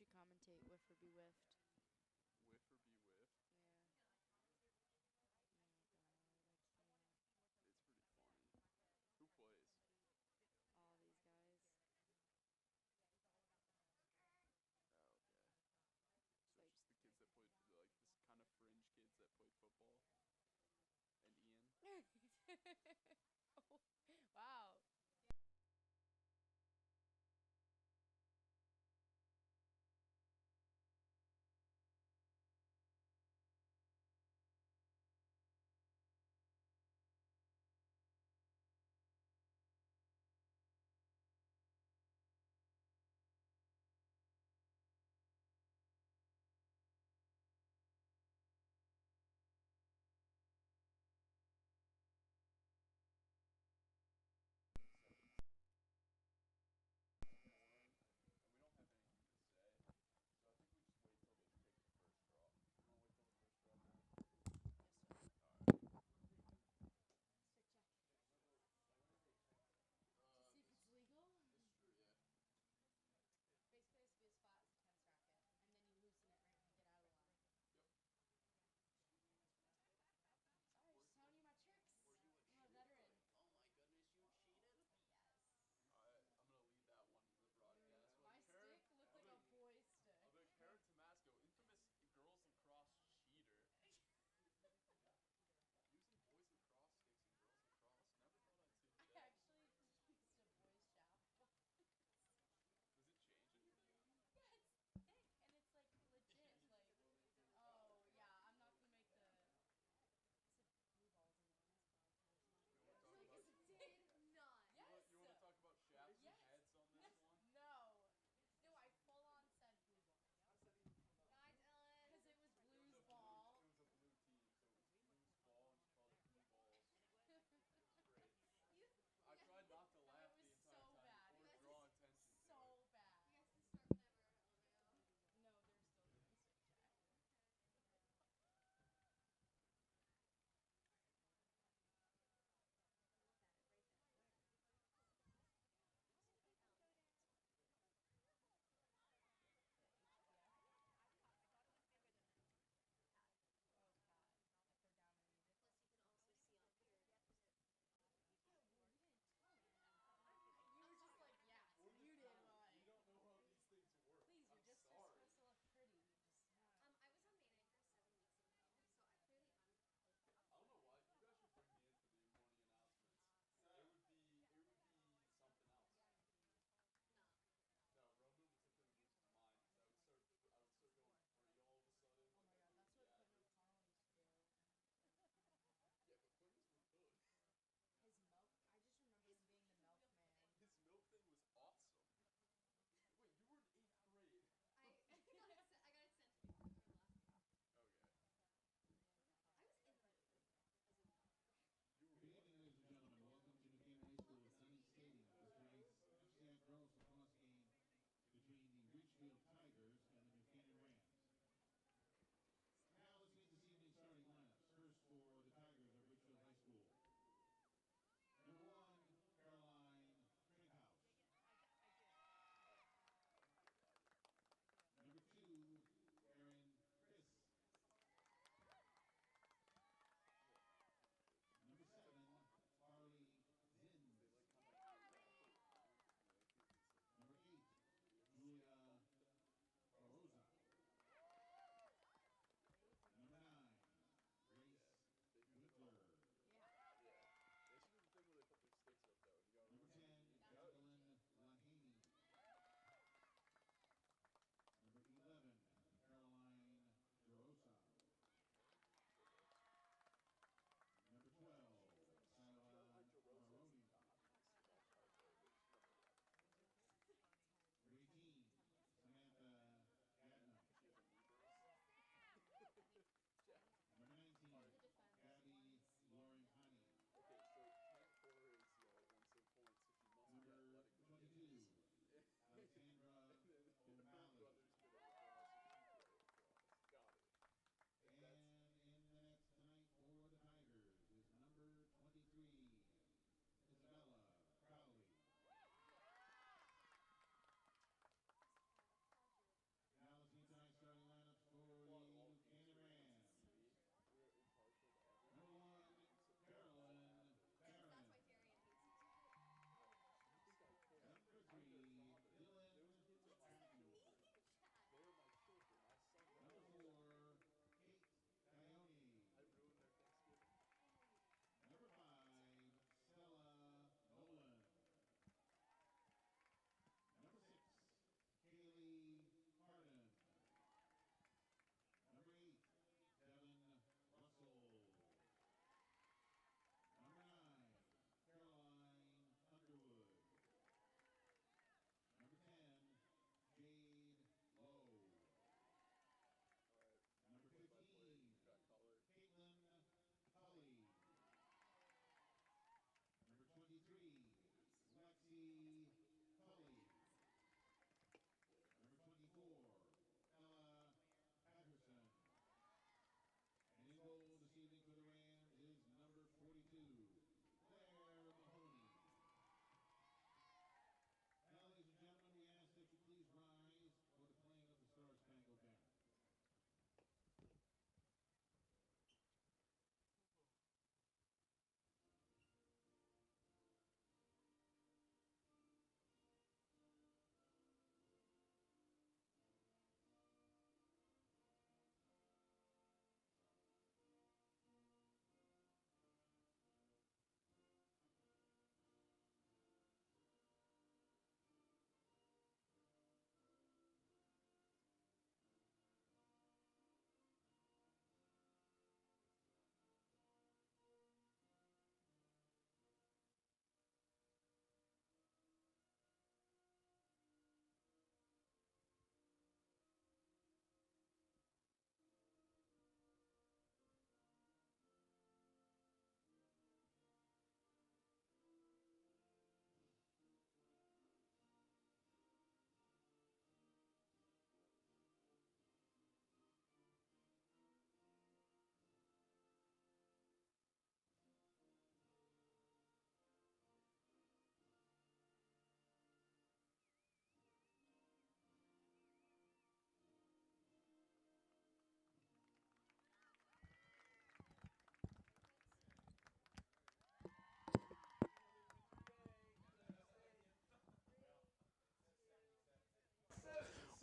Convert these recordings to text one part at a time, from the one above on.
should commentate whiff or be whiffed. Whiff or be whiffed? Yeah. Oh god, I can't. It's pretty funny. Who plays? All these guys. Oh, okay. It's So like just the kids that played, like, this kind of fringe kids that played football? And Ian? oh, wow.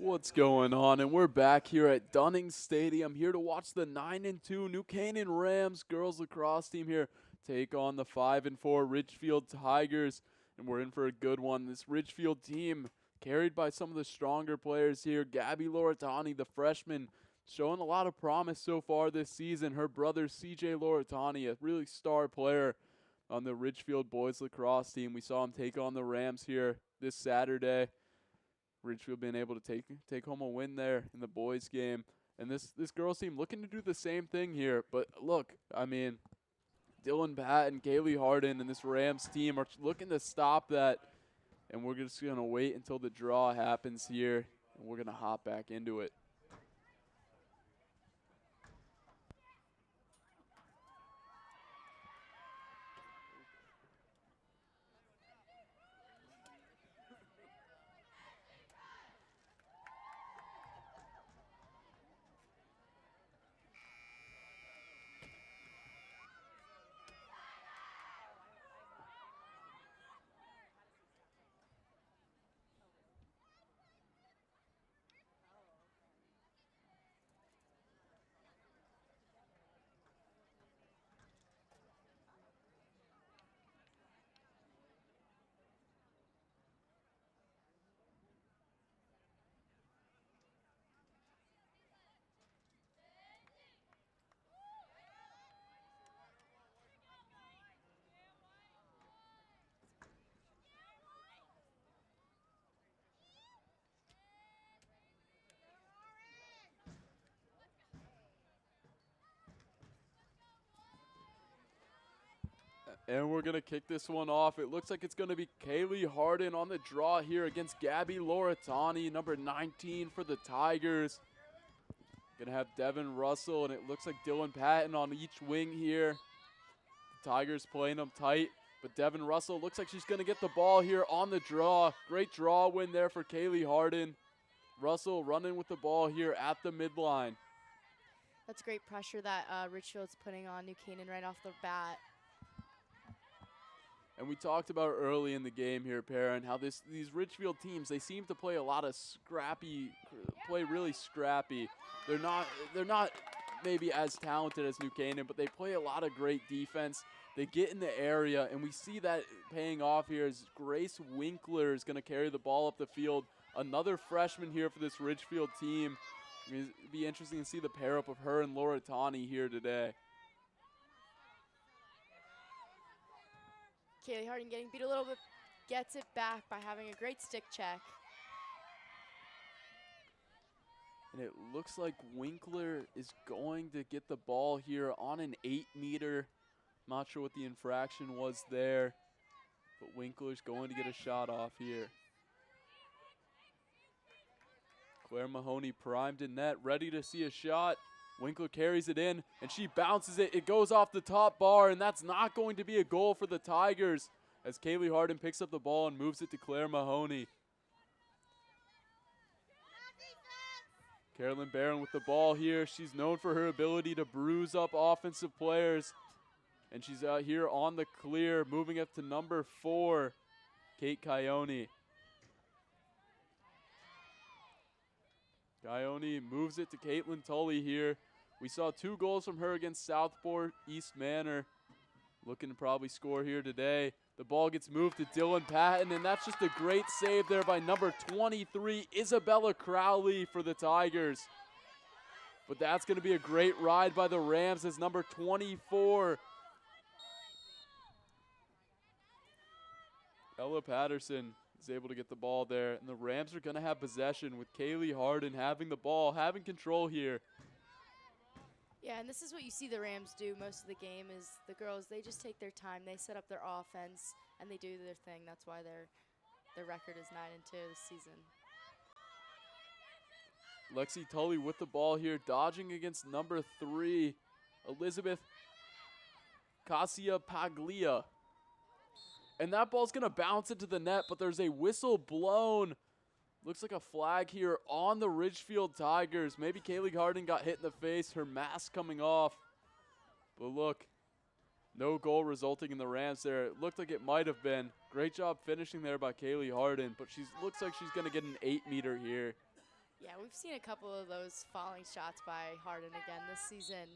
What's going on? And we're back here at Dunning Stadium, here to watch the 9-2 New Canaan Rams girls lacrosse team here take on the 5-4 Ridgefield Tigers. And we're in for a good one. This Ridgefield team, carried by some of the stronger players here. Gabby Loretani, the freshman, showing a lot of promise so far this season. Her brother, CJ Loretani, a really star player on the Ridgefield boys lacrosse team. We saw him take on the Rams here this Saturday. Ridgefield being able to take home a win there in the boys game. And this girls team looking to do the same thing here. But look, I mean, Dylan Patton, Kaylee Harden, and this Rams team are looking to stop that. And we're just going to wait until the draw happens here. And we're going to hop back into it. And we're going to kick this one off. It looks like it's going to be Kaylee Harden on the draw here against Gabby Loretani, number 19 for the Tigers. Going to have Devin Russell, and it looks like Dylan Patton on each wing here. The Tigers playing them tight, but Devin Russell looks like she's going to get the ball here on the draw. Great draw win there for Kaylee Harden. Russell running with the ball here at the midline. That's great pressure that Ridgefield's putting on New Canaan right off the bat. And we talked about early in the game here, Perrin, how these Ridgefield teams, they seem to play a lot of play really scrappy. They're not maybe as talented as New Canaan, but they play a lot of great defense. They get in the area, and we see that paying off here as Grace Winkler is going to carry the ball up the field. Another freshman here for this Ridgefield team. It'll be interesting to see the pair up of her and Loretani here today. Kaylee Harden getting beat a little bit, gets it back by having a great stick check. And it looks like Winkler is going to get the ball here on an 8-meter. Not sure what the infraction was there, but Winkler's going to get a shot off here. Claire Mahoney primed in net, ready to see a shot. Winkler carries it in, and she bounces it. It goes off the top bar, and that's not going to be a goal for the Tigers as Kaylee Harden picks up the ball and moves it to Claire Mahoney. Carolyn Barron with the ball here. She's known for her ability to bruise up offensive players, and she's out here on the clear, moving up to number 4, Kate Coyote. Coyote moves it to Caitlin Tully here. We saw 2 goals from her against Southport East Manor. Looking to probably score here today. The ball gets moved to Dylan Patton, and that's just a great save there by number 23, Isabella Crowley for the Tigers. But that's going to be a great ride by the Rams as number 24, Ella Patterson, is able to get the ball there. And the Rams are going to have possession with Kaylee Harden having the ball, having control here. Yeah, and this is what you see the Rams do most of the game is the girls, they just take their time. They set up their offense, and they do their thing. That's why their record is 9-2 this season. Lexi Tully with the ball here, dodging against number 3, Elizabeth Cassia Paglia. And that ball's going to bounce into the net, but there's a whistle blown. Looks like a flag here on the Ridgefield Tigers. Maybe Kaylee Harden got hit in the face, her mask coming off. But look, no goal resulting in the Rams there. It looked like it might have been. Great job finishing there by Kaylee Harden, but looks like she's going to get an 8-meter here. Yeah, we've seen a couple of those falling shots by Harden again this season,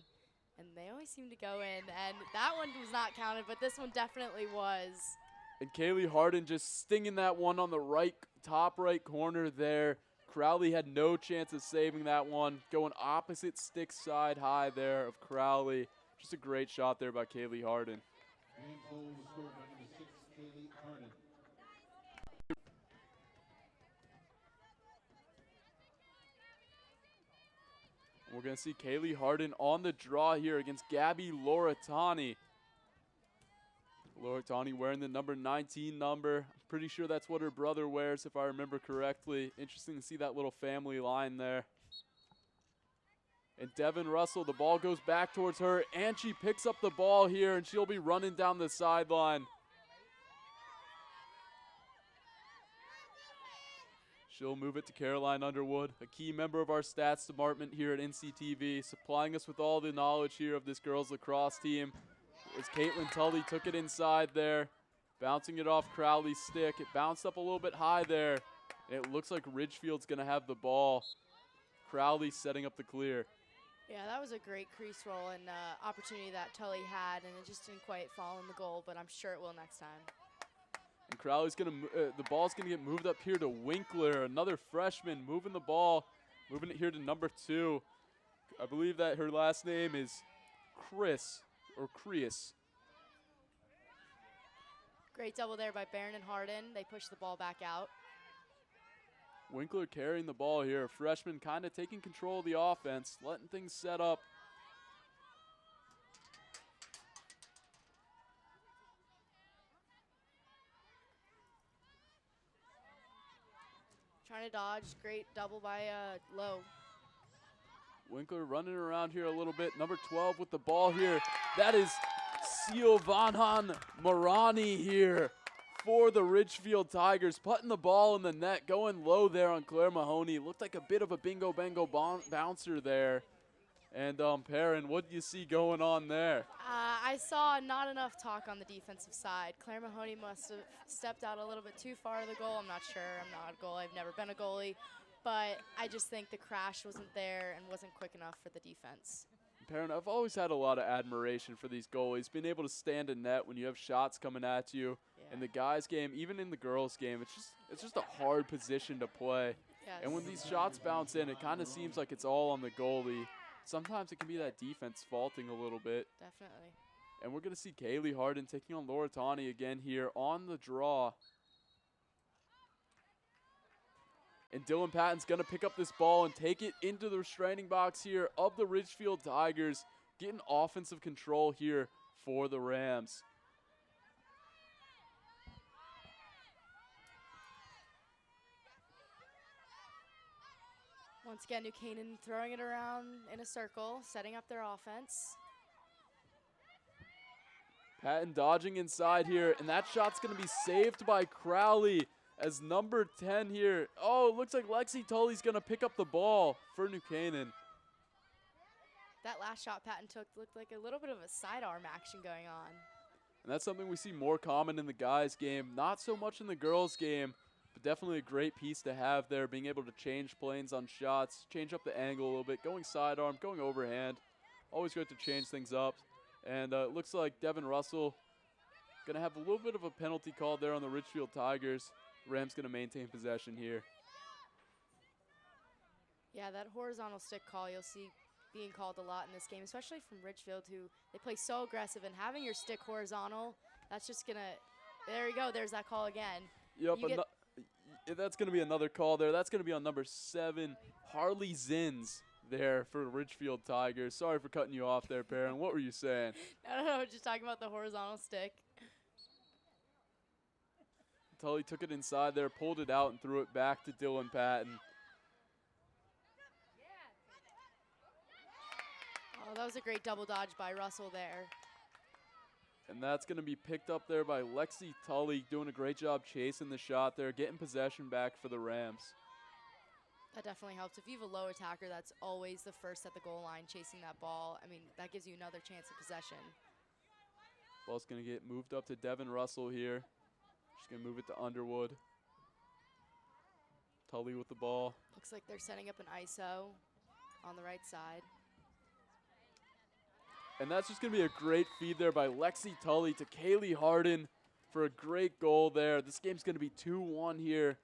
and they always seem to go in. And that one was not counted, but this one definitely was. And Kaylee Harden just stinging that one on the right, top right corner there. Crowley had no chance of saving that one. Going opposite stick side high there of Crowley. Just a great shot there by Kaylee Harden. We're going to see Kaylee Harden on the draw here against Gabby Loratani. Loratani wearing the number 19 number. I'm pretty sure that's what her brother wears, if I remember correctly. Interesting to see that little family line there. And Devin Russell, the ball goes back towards her, and she picks up the ball here, and she'll be running down the sideline. She'll move it to Caroline Underwood, a key member of our stats department here at NCTV, supplying us with all the knowledge here of this girls lacrosse team. As Caitlin Tully took it inside there, bouncing it off Crowley's stick. It bounced up a little bit high there, and it looks like Ridgefield's going to have the ball. Crowley setting up the clear. Yeah, that was a great crease roll and opportunity that Tully had, and it just didn't quite fall in the goal, but I'm sure it will next time. And Crowley's going to, the ball's going to get moved up here to Winkler, another freshman, moving the ball, moving it here to number 2. I believe that her last name is Chris, or Creus. Great double there by Barron and Harden. They push the ball back out. Winkler carrying the ball here. Freshman kind of taking control of the offense, letting things set up. Trying to dodge. Great double by Lowe. Winkler running around here a little bit. Number 12 with the ball here. That is Siovanhan Marani here for the Ridgefield Tigers. Putting the ball in the net, going low there on Claire Mahoney. Looked like a bit of a bingo-bango bouncer there. And Perrin, what do you see going on there? I saw not enough talk on the defensive side. Claire Mahoney must have stepped out a little bit too far of the goal. I'm not sure. I'm not a goalie. I've never been a goalie. But I just think the crash wasn't there and wasn't quick enough for the defense. Perrin, I've always had a lot of admiration for these goalies, being able to stand a net when you have shots coming at you. Yeah. In the guys' game, even in the girls' game, it's just a hard position to play. Yes. And when these shots bounce in, it kind of seems like it's all on the goalie. Sometimes it can be that defense faulting a little bit. Definitely. And we're going to see Kaylee Harden taking on Loratani again here on the draw. And Dylan Patton's going to pick up this ball and take it into the restraining box here of the Ridgefield Tigers, getting offensive control here for the Rams. Once again, New Canaan throwing it around in a circle, setting up their offense. Patton dodging inside here, and that shot's going to be saved by Crowley as number 10 here. Oh, it looks like Lexi Tully's going to pick up the ball for New Canaan. That last shot Patton took looked like a little bit of a sidearm action going on. And that's something we see more common in the guys' game, not so much in the girls' game, but definitely a great piece to have there, being able to change planes on shots, change up the angle a little bit, going sidearm, going overhand. Always good to change things up. And it looks like Devin Russell going to have a little bit of a penalty called there on the Ridgefield Tigers. Rams going to maintain possession here. Yeah, that horizontal stick call you'll see being called a lot in this game, especially from Ridgefield, who they play so aggressive. And having your stick horizontal, that's just going to, there you go, there's that call again. Yep, that's going to be another call there. That's going to be on number 7, Harley Zins there for Ridgefield Tigers. Sorry for cutting you off there, Perrin. What were you saying? No, just talking about the horizontal stick. Tully took it inside there, pulled it out, and threw it back to Dylan Patton. Oh, that was a great double dodge by Russell there. And that's going to be picked up there by Lexi Tully, doing a great job chasing the shot there, getting possession back for the Rams. That definitely helps. If you have a low attacker that's always the first at the goal line chasing that ball, I mean, that gives you another chance of possession. Ball's going to get moved up to Devin Russell here. She's going to move it to Underwood. Tully with the ball. Looks like they're setting up an ISO on the right side. And that's just going to be a great feed there by Lexi Tully to Kaylee Harden for a great goal there. This game's going to be 2-1 here.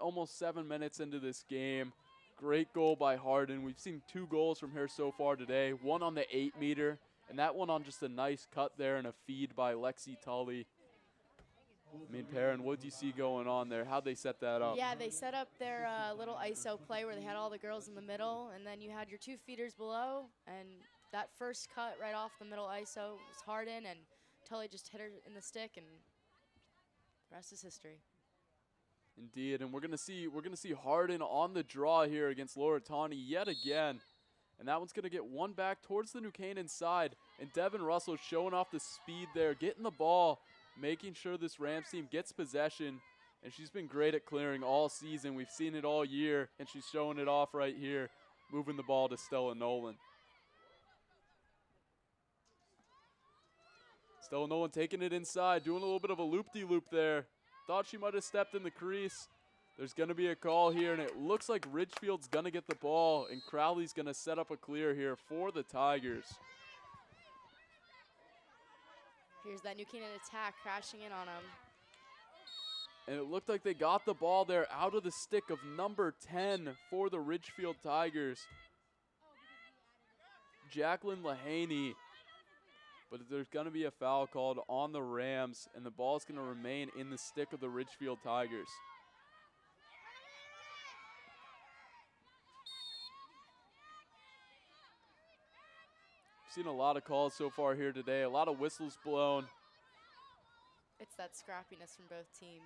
Almost 7 minutes into this game. Great goal by Harden. We've seen 2 goals from her so far today. One on the 8-meter, and that one on just a nice cut there and a feed by Lexi Tully. I mean, Perrin, what did you see going on there? How'd they set that up? Yeah, they set up their little ISO play where they had all the girls in the middle, and then you had your 2 feeders below, and that first cut right off the middle ISO was Harden, and Tully just hit her in the stick, and the rest is history. Indeed, and we're gonna see Harden on the draw here against Laura Tawney yet again. And that one's gonna get one back towards the New Canaan side. And Devin Russell showing off the speed there, getting the ball, making sure this Rams team gets possession. And she's been great at clearing all season. We've seen it all year, and she's showing it off right here, moving the ball to Stella Nolan. Stella Nolan taking it inside, doing a little bit of a loop-de-loop there. Thought she might have stepped in the crease. There's going to be a call here, and it looks like Ridgefield's going to get the ball, and Crowley's going to set up a clear here for the Tigers. Here's that New Canaan attack crashing in on them. And it looked like they got the ball there out of the stick of number 10 for the Ridgefield Tigers. Jacqueline Lahaney. But there's going to be a foul called on the Rams, and the ball's going to remain in the stick of the Ridgefield Tigers. We've seen a lot of calls so far here today, a lot of whistles blown. It's that scrappiness from both teams.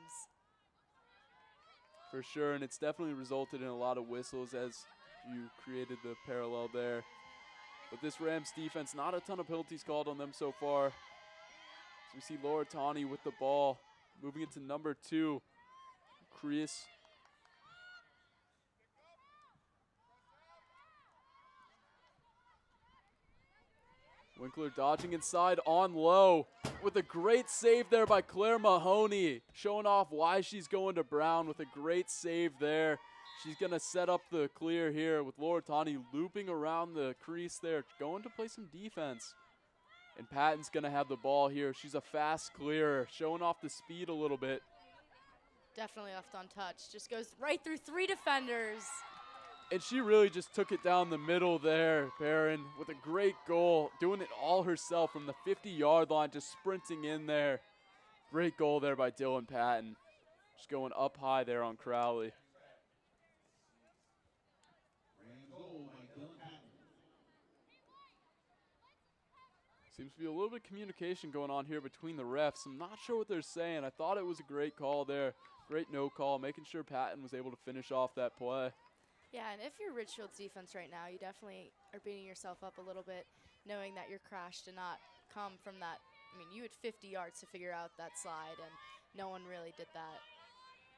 For sure, and it's definitely resulted in a lot of whistles as you created the parallel there. But this Rams defense, not a ton of penalties called on them so far. So we see Laura Tawney with the ball, moving it to number 2, Chris. Winkler dodging inside on low with a great save there by Claire Mahoney, showing off why she's going to Brown with a great save there. She's going to set up the clear here with Laura Tawney looping around the crease there, going to play some defense. And Patton's going to have the ball here. She's a fast clearer, showing off the speed a little bit. Definitely left untouched. Just goes right through 3 defenders. And she really just took it down the middle there, Perrin, with a great goal, doing it all herself from the 50-yard line, just sprinting in there. Great goal there by Dylan Patton. Just going up high there on Crowley. Seems to be a little bit of communication going on here between the refs. I'm not sure what they're saying. I thought it was a great call there. Great no call, making sure Patton was able to finish off that play. Yeah, and if you're Ridgefield's defense right now, you definitely are beating yourself up a little bit, knowing that your crash did not come from that. I mean, you had 50 yards to figure out that slide, and no one really did that.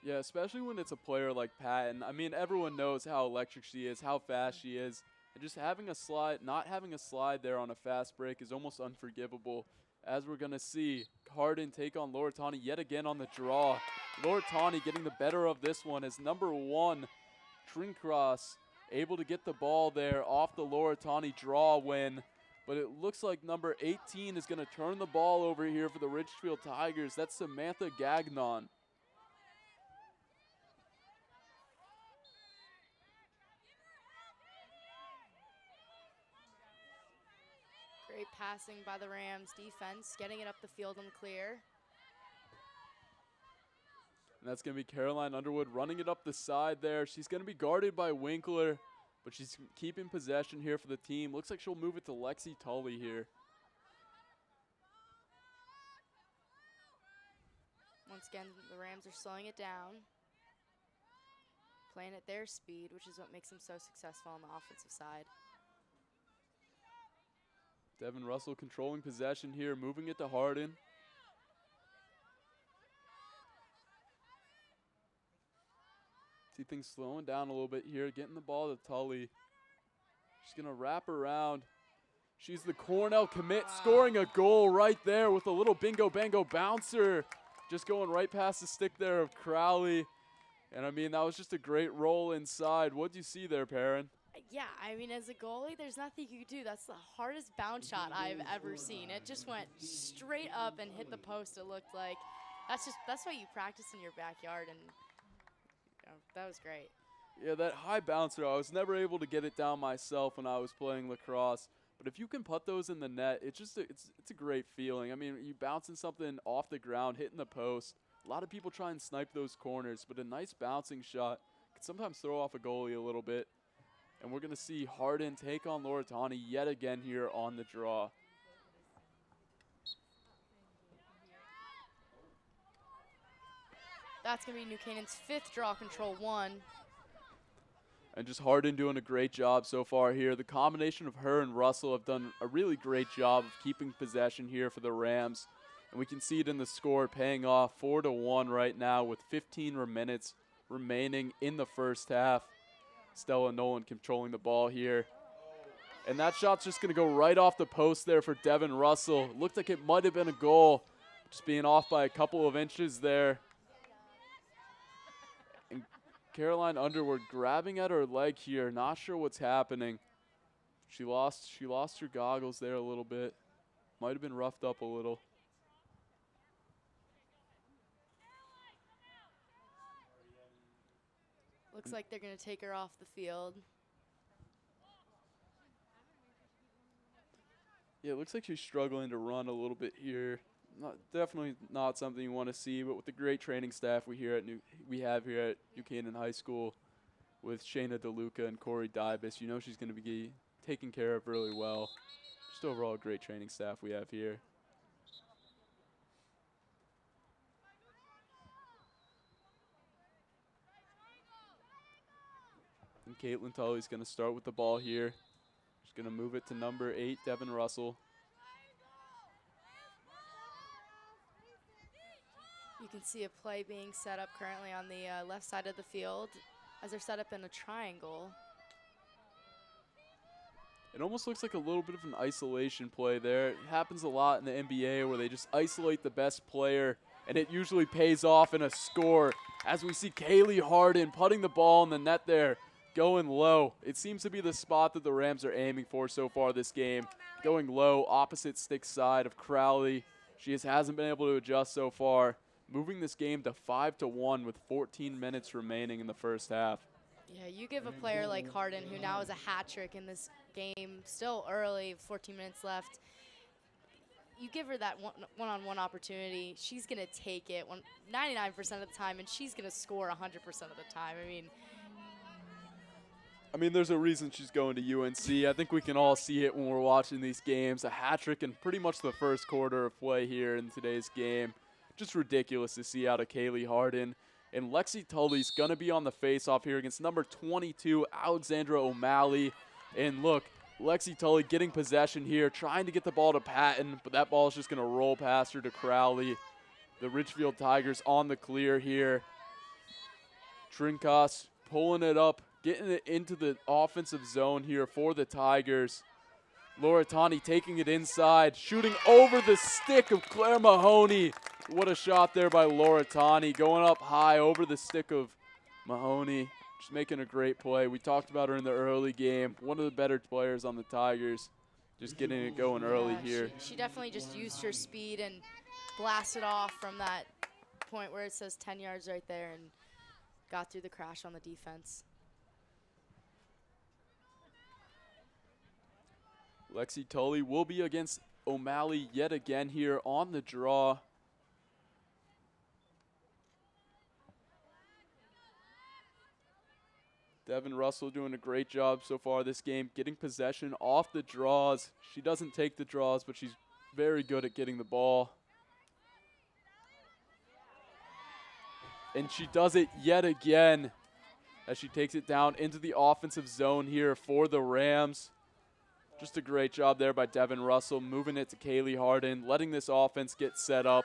Yeah, especially when it's a player like Patton. I mean, everyone knows how electric she is, how fast she is. And just having a slide, not having a slide there on a fast break is almost unforgivable. As we're going to see Harden take on Laura Tawney yet again on the draw. Laura Tawney getting the better of this one as number 1, Trincross, able to get the ball there off the Laura Tawney draw win. But it looks like number 18 is going to turn the ball over here for the Ridgefield Tigers. That's Samantha Gagnon. Great passing by the Rams defense, getting it up the field and clear. And that's going to be Caroline Underwood running it up the side there. She's going to be guarded by Winkler, but she's keeping possession here for the team. Looks like she'll move it to Lexi Tully here. Once again, the Rams are slowing it down, playing at their speed, which is what makes them so successful on the offensive side. Devin Russell controlling possession here, moving it to Harden. See things slowing down a little bit here, getting the ball to Tully. She's going to wrap around. She's the Cornell commit, scoring a goal right there with a little bingo bango bouncer. Just going right past the stick there of Crowley. And I mean, that was just a great roll inside. What do you see there, Perrin? Yeah, I mean, as a goalie, there's nothing you can do. That's the hardest bounce shot I've ever seen. It just went straight up and hit the post, it looked like. That's why you practice in your backyard, and that was great. Yeah, that high bouncer, I was never able to get it down myself when I was playing lacrosse. But if you can put those in the net, it's a great feeling. I mean, you bouncing something off the ground, hitting the post. A lot of people try and snipe those corners, but a nice bouncing shot can sometimes throw off a goalie a little bit. And we're going to see Hardin take on Loretani yet again here on the draw. That's going to be New Canaan's 5th draw control 1. And just Hardin doing a great job so far here. The combination of her and Russell have done a really great job of keeping possession here for the Rams. And we can see it in the score paying off 4-1 right now with 15 minutes remaining in the first half. Stella Nolan controlling the ball here. And that shot's just going to go right off the post there for Devin Russell. Looked like it might have been a goal, just being off by a couple of inches there. And Caroline Underwood grabbing at her leg here, not sure what's happening. She lost her goggles there a little bit. Might have been roughed up a little. Looks like they're going to take her off the field. Yeah, it looks like she's struggling to run a little bit here. Definitely not something you want to see, but with the great training staff we have here at New Canaan High School with Shayna DeLuca and Corey Dybus, you know she's going to be taken care of really well. Just overall great training staff we have here. And Caitlin Tully's going to start with the ball here. She's going to move it to number 8, Devin Russell. You can see a play being set up currently on the left side of the field as they're set up in a triangle. It almost looks like a little bit of an isolation play there. It happens a lot in the NBA where they just isolate the best player, and it usually pays off in a score. As we see Kaylee Hardin putting the ball in the net there, going low. It seems to be the spot that the Rams are aiming for so far this game. Going low, opposite stick side of Crowley. She just hasn't been able to adjust so far. Moving this game to 5-1 with 14 minutes remaining in the first half. Yeah, you give a player like Hardin, who now has a hat trick in this game, still early, 14 minutes left. You give her that one-on-one opportunity, she's going to take it 99% of the time, and she's going to score 100% of the time. I mean, there's a reason she's going to UNC. I think we can all see it when we're watching these games. A hat trick in pretty much the first quarter of play here in today's game. Just ridiculous to see out of Kaylee Hardin. And Lexi Tully's going to be on the face-off here against number 22, Alexandra O'Malley. And look, Lexi Tully getting possession here, trying to get the ball to Patton, but that ball is just going to roll past her to Crowley. The Ridgefield Tigers on the clear here. Trinkas pulling it up, getting it into the offensive zone here for the Tigers. Loretani taking it inside, shooting over the stick of Claire Mahoney. What a shot there by Loretani, going up high over the stick of Mahoney. Just making a great play. We talked about her in the early game. One of the better players on the Tigers. Just getting it going early here. She definitely just used her speed and blasted off from that point where it says 10 yards right there and got through the crash on the defense. Lexi Tully will be against O'Malley yet again here on the draw. Devin Russell doing a great job so far this game, getting possession off the draws. She doesn't take the draws, but she's very good at getting the ball. And she does it yet again as she takes it down into the offensive zone here for the Rams. Just a great job there by Devin Russell, moving it to Kaylee Hardin, letting this offense get set up.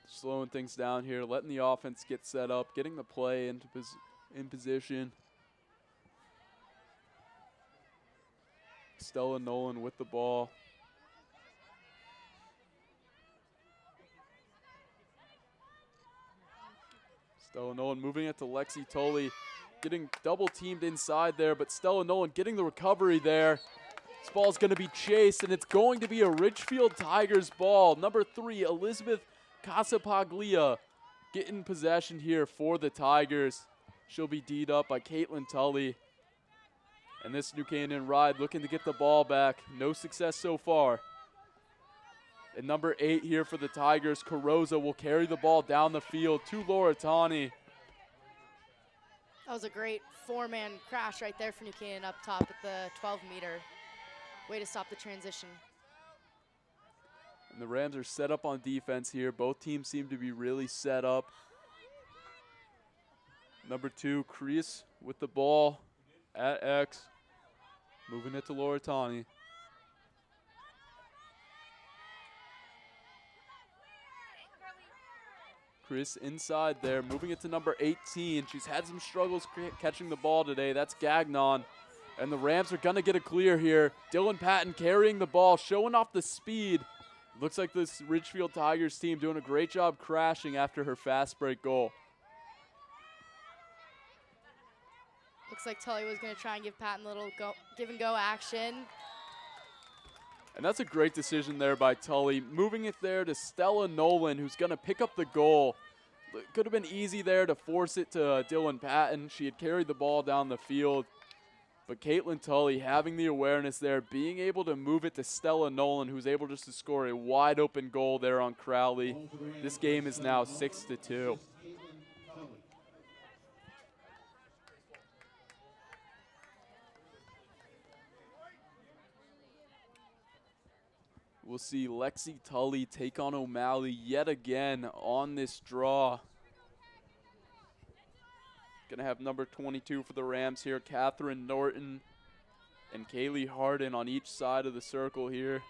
Slowing things down here, letting the offense get set up, getting the play in position. Stella Nolan with the ball. Stella Nolan moving it to Lexi Tully, getting double teamed inside there, but Stella Nolan getting the recovery there. This ball's going to be chased, and it's going to be a Ridgefield Tigers ball. Number 3, Elizabeth Casapaglia getting possession here for the Tigers. She'll be D'd up by Caitlin Tully. And this New Canaan Ride looking to get the ball back. No success so far. And number 8 here for the Tigers, Carosa, will carry the ball down the field to Laura Tani. That was a great 4-man crash right there for New Canaan up top at the 12-meter. Way to stop the transition. And the Rams are set up on defense here. Both teams seem to be really set up. Number 2, Crease with the ball at X. Moving it to Laura Tani. Chris inside there, moving it to number 18. She's had some struggles catching the ball today. That's Gagnon. And the Rams are going to get a clear here. Dylan Patton carrying the ball, showing off the speed. Looks like this Ridgefield Tigers team doing a great job crashing after her fast break goal. Looks like Tully was going to try and give Patton a little give and go action. And that's a great decision there by Tully. Moving it there to Stella Nolan, who's going to pick up the goal. Could have been easy there to force it to Dylan Patton. She had carried the ball down the field. But Caitlin Tully having the awareness there, being able to move it to Stella Nolan, who's able just to score a wide open goal there on Crowley. This game is now 6-2. We'll see Lexi Tully take on O'Malley yet again on this draw. Gonna have number 22 for the Rams here, Catherine Norton and Kaylee Harden on each side of the circle here.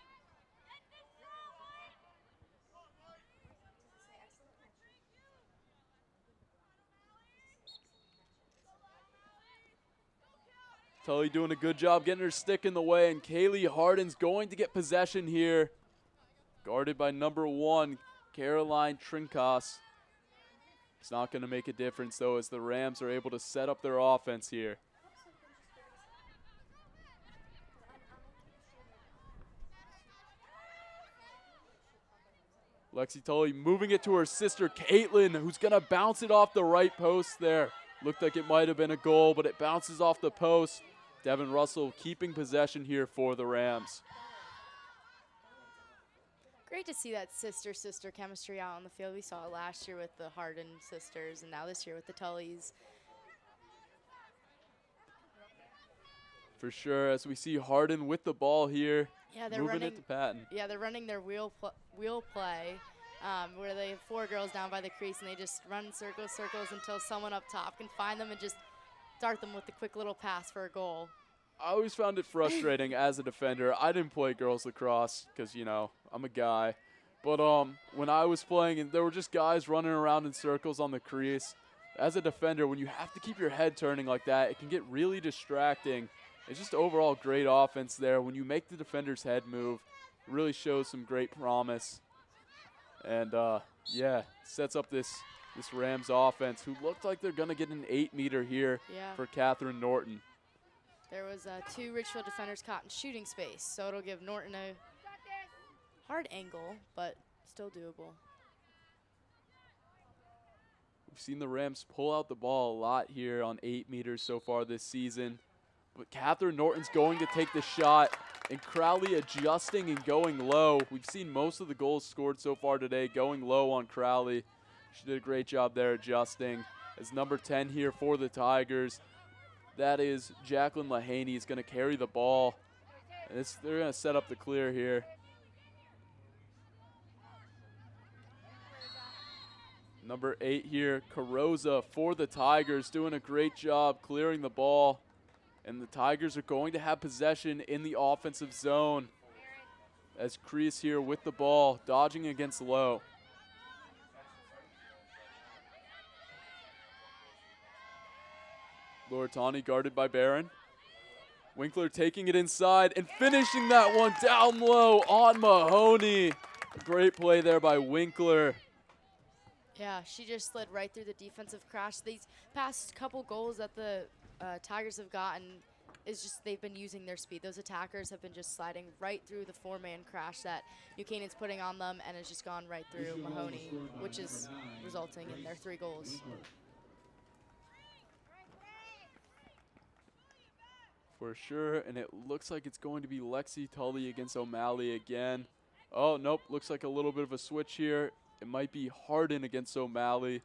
Tully doing a good job getting her stick in the way, and Kaylee Harden's going to get possession here. Guarded by number 1, Caroline Trincas. It's not going to make a difference, though, as the Rams are able to set up their offense here. Lexi Tully moving it to her sister, Caitlin, who's going to bounce it off the right post there. Looked like it might have been a goal, but it bounces off the post. Devin Russell keeping possession here for the Rams. Great to see that sister-sister chemistry out on the field. We saw it last year with the Harden sisters and now this year with the Tullys. For sure, as we see Harden with the ball here, yeah, they're moving running it to Patton. Yeah, they're running their wheel play where they have 4 girls down by the crease and they just run circles until someone up top can find them and just dart them with a quick little pass for a goal. I always found it frustrating as a defender. I didn't play girls lacrosse because, you know, I'm a guy. But when I was playing, and there were just guys running around in circles on the crease. As a defender, when you have to keep your head turning like that, it can get really distracting. It's just overall great offense there. When you make the defender's head move, it really shows some great promise. And, yeah, sets up this Rams offense, who looked like they're going to get an 8-meter here for Catherine Norton. There was 2 Ridgefield defenders caught in shooting space, so it'll give Norton a hard angle, but still doable. We've seen the Rams pull out the ball a lot here on 8 meters so far this season. But Catherine Norton's going to take the shot, and Crowley adjusting and going low. We've seen most of the goals scored so far today going low on Crowley. She did a great job there adjusting. As number 10 here for the Tigers, that is Jacqueline Lahaney, is going to carry the ball. And they're going to set up the clear here. Number 8 here, Carosa for the Tigers, doing a great job clearing the ball. And the Tigers are going to have possession in the offensive zone as Crease here with the ball, dodging against Lowe. Loretani guarded by Barron. Winkler taking it inside and finishing that one down low on Mahoney. Great play there by Winkler. Yeah, she just slid right through the defensive crash. These past couple goals that the Tigers have gotten is just they've been using their speed. Those attackers have been just sliding right through the four-man crash that New Canaan's putting on them, and it's just gone right through Mahoney, which is resulting in their 3 goals. For sure, and it looks like it's going to be Lexi Tully against O'Malley again. Oh, nope, looks like a little bit of a switch here. It might be Hardin against O'Malley.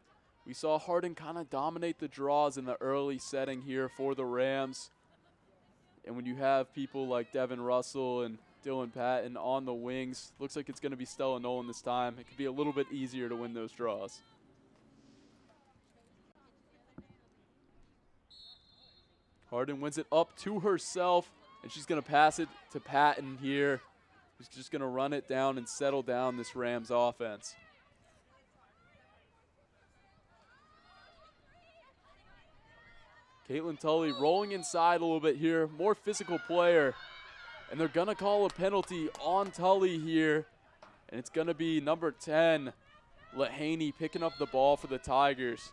We saw Hardin kind of dominate the draws in the early setting here for the Rams. And when you have people like Devin Russell and Dylan Patton on the wings, looks like it's going to be Stella Nolan this time. It could be a little bit easier to win those draws. Hardin wins it up to herself, and she's going to pass it to Patton here. She's just going to run it down and settle down this Rams offense. Caitlin Tully rolling inside a little bit here, more physical player. And they're going to call a penalty on Tully here. And it's going to be number 10, Lahaney, picking up the ball for the Tigers.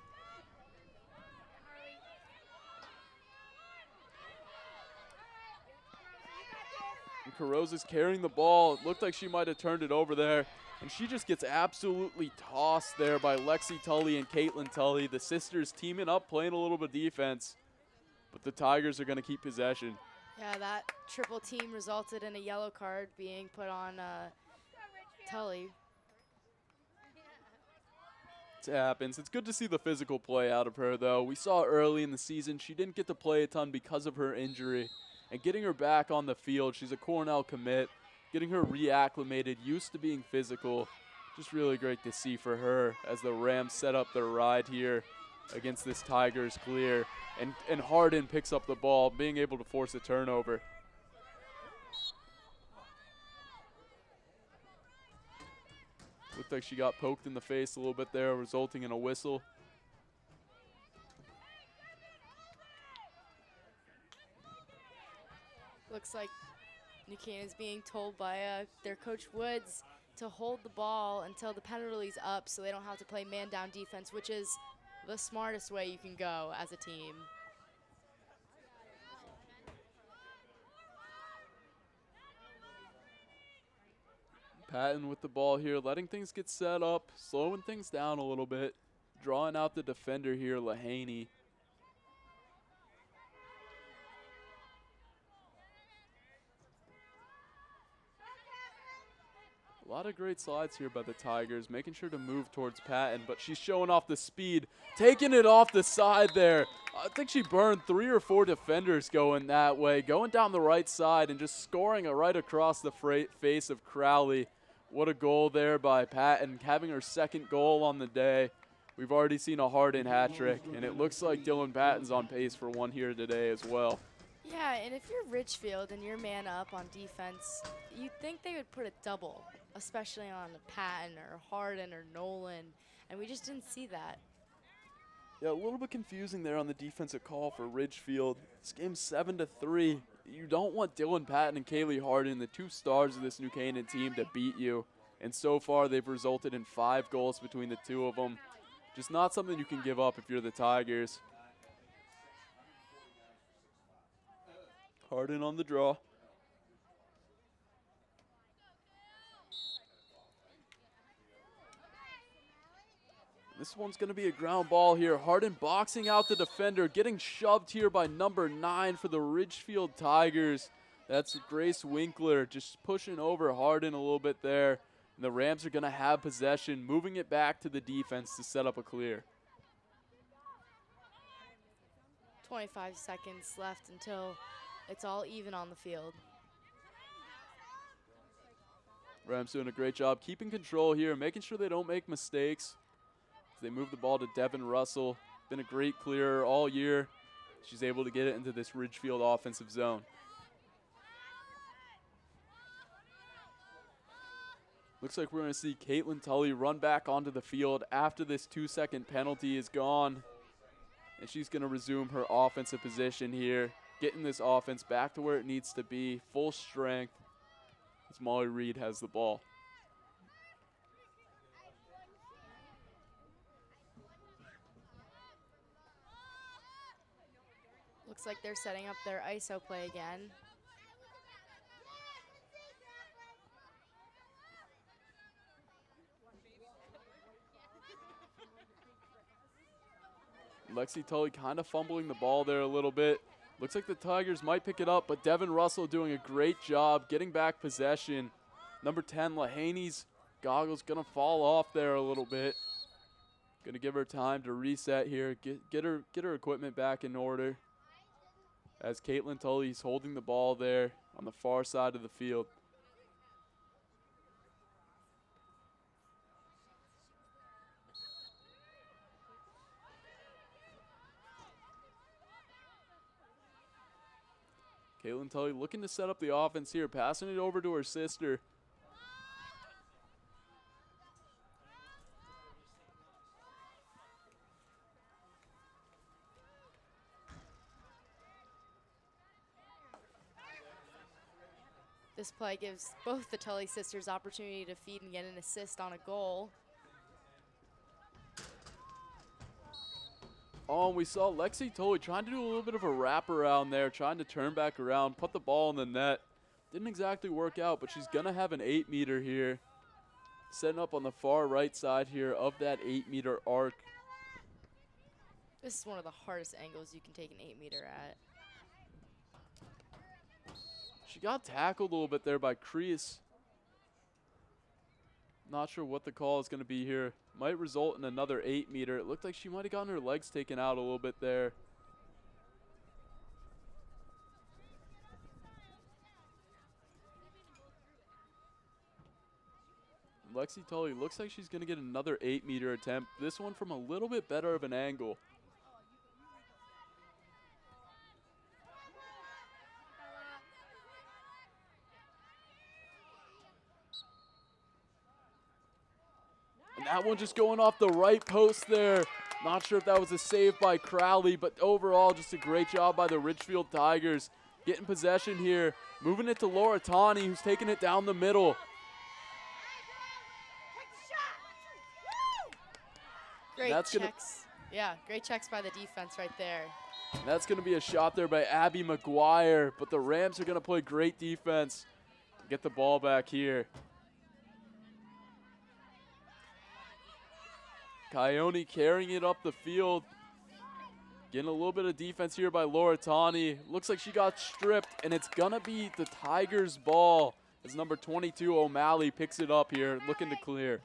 And Carrozza's carrying the ball. It looked like she might have turned it over there. And she just gets absolutely tossed there by Lexi Tully and Caitlin Tully. The sisters teaming up, playing a little bit of defense. But the Tigers are going to keep possession. Yeah, that triple team resulted in a yellow card being put on Tully. It happens. It's good to see the physical play out of her, though. We saw early in the season she didn't get to play a ton because of her injury. And getting her back on the field, she's a Cornell commit. Getting her reacclimated, used to being physical. Just really great to see for her as the Rams set up their ride here against this Tigers clear. And Hardin picks up the ball, being able to force a turnover. Looked like she got poked in the face a little bit there, resulting in a whistle. Looks like New Canaan is being told by their coach Woods to hold the ball until the penalty's up so they don't have to play man-down defense, which is the smartest way you can go as a team. Patton with the ball here, letting things get set up, slowing things down a little bit, drawing out the defender here, Lahaney. A lot of great slides here by the Tigers, making sure to move towards Patton, but she's showing off the speed, taking it off the side there. I think she burned 3 or 4 defenders going that way, going down the right side and just scoring it right across the face of Crowley. What a goal there by Patton, having her 2nd goal on the day. We've already seen a Hardin hat trick, and it looks like Dylan Patton's on pace for one here today as well. Yeah, and if you're Ridgefield and you're man up on defense, you'd think they would put a double, especially on Patton or Hardin or Nolan, and we just didn't see that. Yeah, a little bit confusing there on the defensive call for Ridgefield. This game's 7-3. You don't want Dylan Patton and Kaylee Hardin, the 2 stars of this New Canaan team, to beat you. And so far, they've resulted in 5 goals between the 2 of them. Just not something you can give up if you're the Tigers. Hardin on the draw. This one's going to be a ground ball here. Hardin boxing out the defender, getting shoved here by number 9 for the Ridgefield Tigers. That's Grace Winkler just pushing over Hardin a little bit there. And the Rams are going to have possession, moving it back to the defense to set up a clear. 25 seconds left until it's all even on the field. Rams doing a great job keeping control here, making sure they don't make mistakes. They move the ball to Devin Russell. Been a great clearer all year. She's able to get it into this Ridgefield offensive zone. Looks like we're going to see Caitlin Tully run back onto the field after this 2-second penalty is gone. And she's going to resume her offensive position here. getting this offense back to where it needs to be, full strength, as Molly Reed has the ball. Looks like they're setting up their ISO play again. Lexi Tully kind of fumbling the ball there a little bit. Looks like the Tigers might pick it up, but Devin Russell doing a great job getting back possession. Number 10, Lahaney's goggles going to fall off there a little bit. Going to give her time to reset here, get her equipment back in order. As Caitlin Tully's holding the ball there on the far side of the field. Caitlin Tully looking to set up the offense here, passing it over to her sister. This play gives both the Tully sisters opportunity to feed and get an assist on a goal. Oh, and we saw Lexi Tully trying to do a little bit of a wraparound there, trying to turn back around, put the ball in the net. Didn't exactly work out, but she's going to have an 8-meter here. Setting up on the far right side here of that 8-meter arc. This is one of the hardest angles you can take an 8-meter at. She got tackled a little bit there by Crease. Not sure what the call is going to be here. Might result in another 8-meter. It looked like she might have gotten her legs taken out a little bit there. Lexi Tully looks like she's going to get another 8-meter attempt. This one from a little bit better of an angle. And that one just going off the right post there. Not sure if that was a save by Crowley, but overall just a great job by the Ridgefield Tigers. Getting possession here, moving it to Laura Tani, who's taking it down the middle. Great checks. Yeah, great checks by the defense right there. That's going to be a shot there by Abby McGuire, but the Rams are going to play great defense. Get the ball back here. Coyote carrying it up the field. Getting a little bit of defense here by Laura Tani. Looks like she got stripped, and it's going to be the Tigers' ball as number 22 O'Malley picks it up here, looking to clear.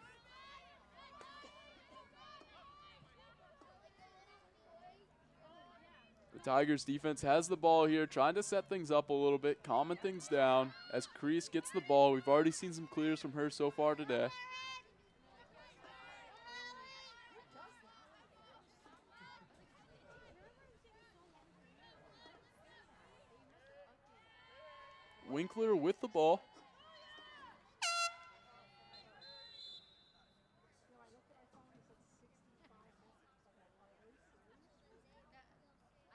The Tigers defense has the ball here, trying to set things up a little bit, calming things down as Crease gets the ball. We've already seen some clears from her so far today. Winkler with the ball.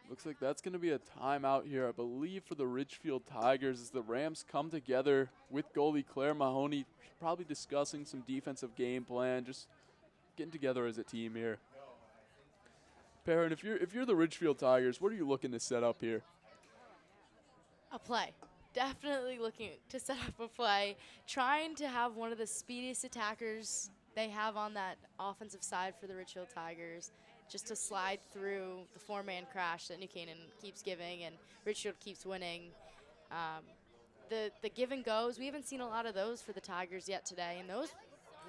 Looks like that's going to be a timeout here, I believe, for the Ridgefield Tigers as the Rams come together with goalie Claire Mahoney, probably discussing some defensive game plan, just getting together as a team here. Perrin, if you're the Ridgefield Tigers, what are you looking to set up here? A play. Definitely looking to set up a play. Trying to have one of the speediest attackers they have on that offensive side for the Ridgefield Tigers, just to slide through the four-man crash that New Canaan keeps giving and Ridgefield keeps winning. The give and goes, we haven't seen a lot of those for the Tigers yet today, and those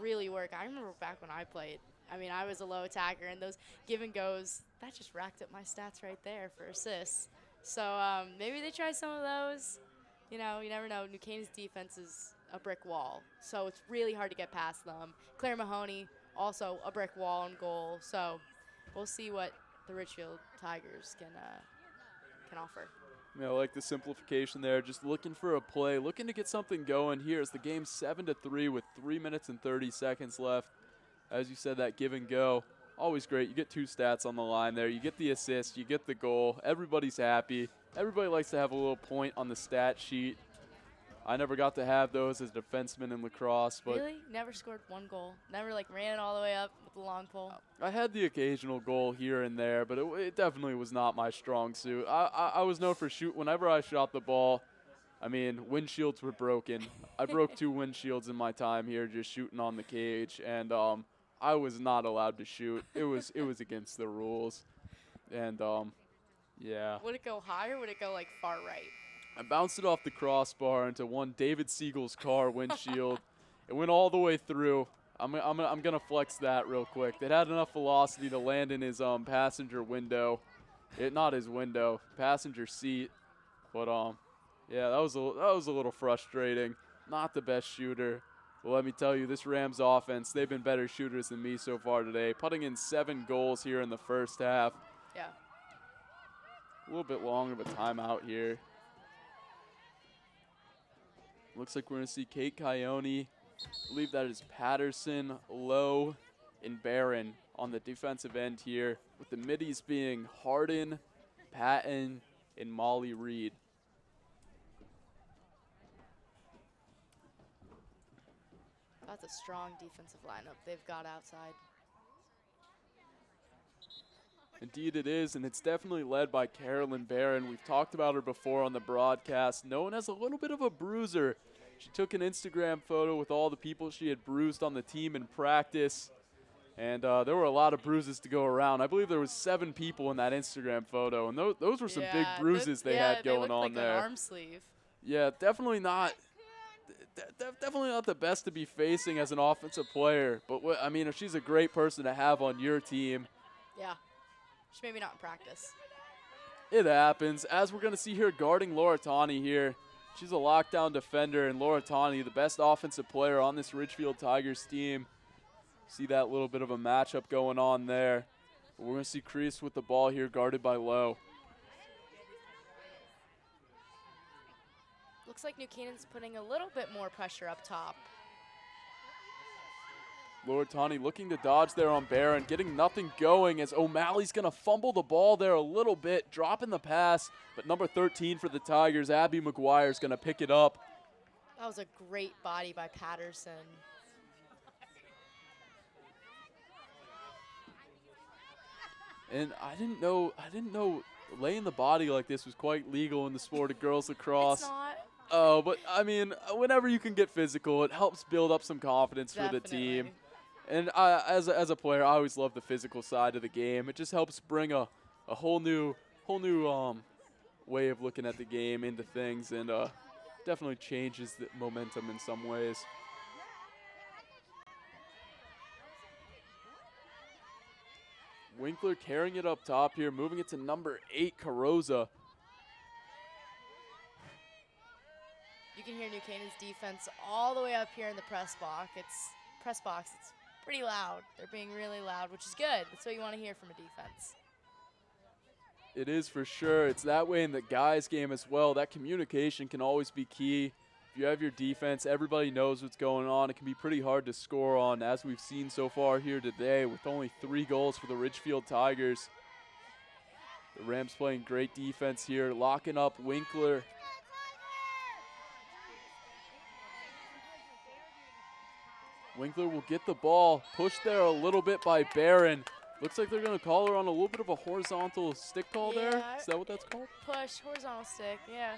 really work. I remember back when I played, I mean, I was a low attacker, and those give and goes, that just racked up my stats right there for assists. So maybe they try some of those. You know, you never know. New Canaan's defense is a brick wall, so it's really hard to get past them. Claire Mahoney, also a brick wall and goal, so we'll see what the Ridgefield Tigers can offer. Yeah, I like the simplification there. Just looking for a play, looking to get something going here as the game's 7-3 with 3 minutes and 30 seconds left. As you said, that give and go, always great. You get two stats on the line there. You get the assist, you get the goal. Everybody's happy. everybody likes to have a little point on the stat sheet. I never got to have those as a defenseman in lacrosse, but Really? Never scored one goal? Never, like, ran it all the way up with the long pole? I had the occasional goal here and there, but it definitely was not my strong suit. I was known for whenever I shot the ball, I mean, windshields were broken. I broke 2 windshields in my time here just shooting on the cage, and I was not allowed to shoot. It was against the rules, and yeah. Would it go high or would it go, like, far right? I bounced it off the crossbar into one David Siegel's car windshield. It went all the way through. I'm gonna flex that real quick. It had enough velocity to land in his passenger window, not his window, passenger seat. But yeah, that was a little frustrating. Not the best shooter. Well, let me tell you, this Rams offense, they've been better shooters than me so far today, putting in 7 goals here in the first half. Yeah. A little bit long of a timeout here. Looks like we're going to see Kate Coyote. I believe that is Patterson, Lowe, and Barron on the defensive end here, with the middies being Hardin, Patton, and Molly Reed. That's a strong defensive lineup they've got outside. Indeed it is, and it's definitely led by Carolyn Barron. We've talked about her before on the broadcast, known as a little bit of a bruiser. She took an Instagram photo with all the people she had bruised on the team in practice, and there were a lot of bruises to go around. I believe there was 7 people in that Instagram photo, and those were some big bruises they had going on like there. An arm sleeve. Yeah, definitely not the best to be facing as an offensive player, but I mean, if she's a great person to have on your team. Yeah. Just maybe not in practice. It happens. As we're going to see here guarding Laura Tawney here. She's a lockdown defender, and Laura Tawney, the best offensive player on this Ridgefield Tigers team. See that little bit of a matchup going on there. But we're going to see Crease with the ball here, guarded by Lowe. Looks like New Canaan's putting a little bit more pressure up top. Laura Tawney looking to dodge there on Barron, getting nothing going as O'Malley's going to fumble the ball there a little bit, dropping the pass. But number 13 for the Tigers, Abby McGuire, is going to pick it up. That was a great body by Patterson. And I didn't know laying the body like this was quite legal in the sport of girls lacrosse. It's not. Oh, but I mean, whenever you can get physical, it helps build up some confidence Definitely. for the team. And as a player, I always love the physical side of the game. It just helps bring a whole new way of looking at the game into things, and definitely changes the momentum in some ways. Winkler carrying it up top here, moving it to number 8, Carosa. You can hear New Canaan's defense all the way up here in the press box. It's pretty loud. They're being really loud, which is good. That's what you want to hear from a defense. It is for sure. It's that way in the guys' game as well. That communication can always be key. If you have your defense, everybody knows what's going on. It can be pretty hard to score on, as we've seen so far here today, with only 3 goals for the Ridgefield Tigers. The Rams playing great defense here, locking up Winkler. Winkler will get the ball, pushed there a little bit by Barron. Looks like they're going to call her on a little bit of a horizontal stick call there. Is that what that's called? Push, horizontal stick, yeah.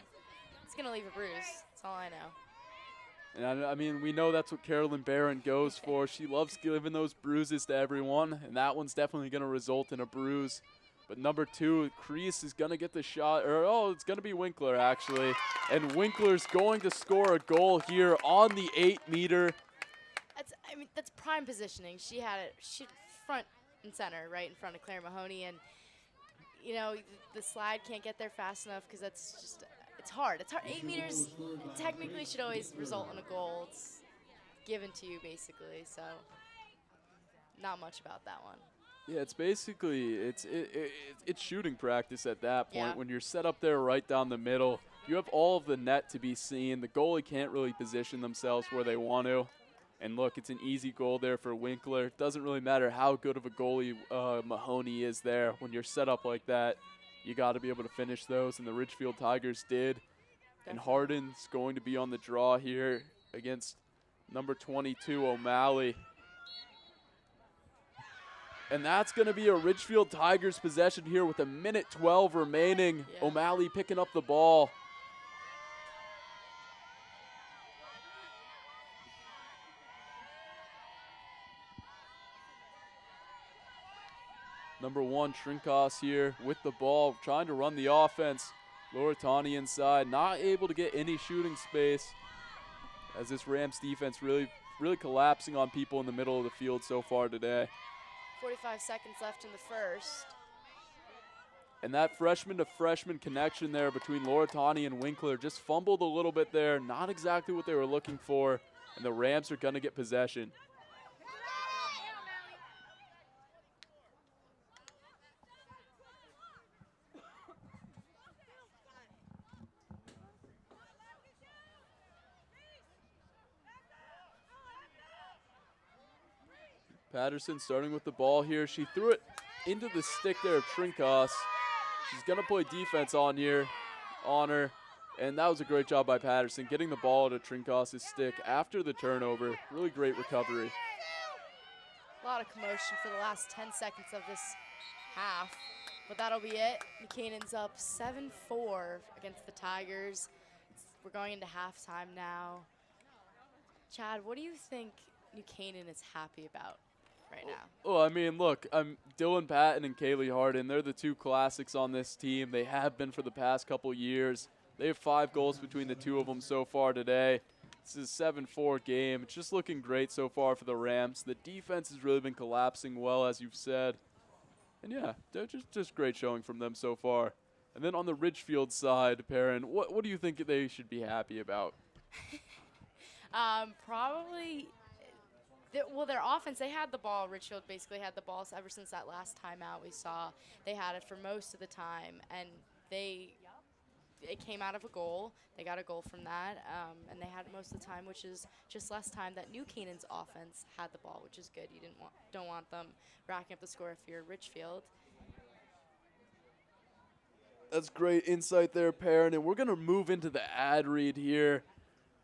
It's going to leave a bruise. That's all I know. And I mean, we know that's what Carolyn Barron goes for. She loves giving those bruises to everyone, and that one's definitely going to result in a bruise. But number 2, Crease is going to get the shot, it's going to be Winkler, actually. And Winkler's going to score a goal here on the 8-meter. That's prime positioning. She had it front and center, right in front of Claire Mahoney, and you know the slide can't get there fast enough because it's hard. It's hard. 8 meters technically should always result in a goal. It's given to you basically, so not much about that one. Yeah, it's basically it's shooting practice at that point. Yeah. When you're set up there right down the middle, you have all of the net to be seen. The goalie can't really position themselves where they want to. And look, it's an easy goal there for Winkler. It doesn't really matter how good of a goalie Mahoney is there. When you're set up like that, you got to be able to finish those, and the Ridgefield Tigers did. And Hardin's going to be on the draw here against number 22, O'Malley. And that's going to be a Ridgefield Tigers possession here with 1:12 remaining. Yeah. O'Malley picking up the ball. Number 1, Trinkas here with the ball, trying to run the offense. Loretani inside, not able to get any shooting space as this Rams defense really collapsing on people in the middle of the field so far today. 45 seconds left in the first. And that freshman to freshman connection there between Loretani and Winkler just fumbled a little bit there, not exactly what they were looking for, and the Rams are going to get possession. Patterson starting with the ball here. She threw it into the stick there of Trinkas. She's going to play defense on her. And that was a great job by Patterson, getting the ball to Trinkas' stick after the turnover. Really great recovery. A lot of commotion for the last 10 seconds of this half. But that'll be it. New Canaan's up 7-4 against the Tigers. We're going into halftime now. Chad, what do you think New Canaan is happy about right now? Well, I mean, look, Dylan Patton and Kaylee Hardin. They're the two classics on this team. They have been for the past couple years. They have 5 goals between the two of them so far today. This is a 7-4 game. It's just looking great so far for the Rams. The defense has really been collapsing well, as you've said. And yeah, they're just great showing from them so far. And then on the Ridgefield side, Perrin, what do you think they should be happy about? Probably, their offense, they had the ball. Ridgefield basically had the ball ever since that last time out we saw. They had it for most of the time, and it came out of a goal. They got a goal from that, and they had it most of the time, which is just less time that New Canaan's offense had the ball, which is good. You don't want them racking up the score if you're Ridgefield. That's great insight there, Perrin, and we're going to move into the ad read here.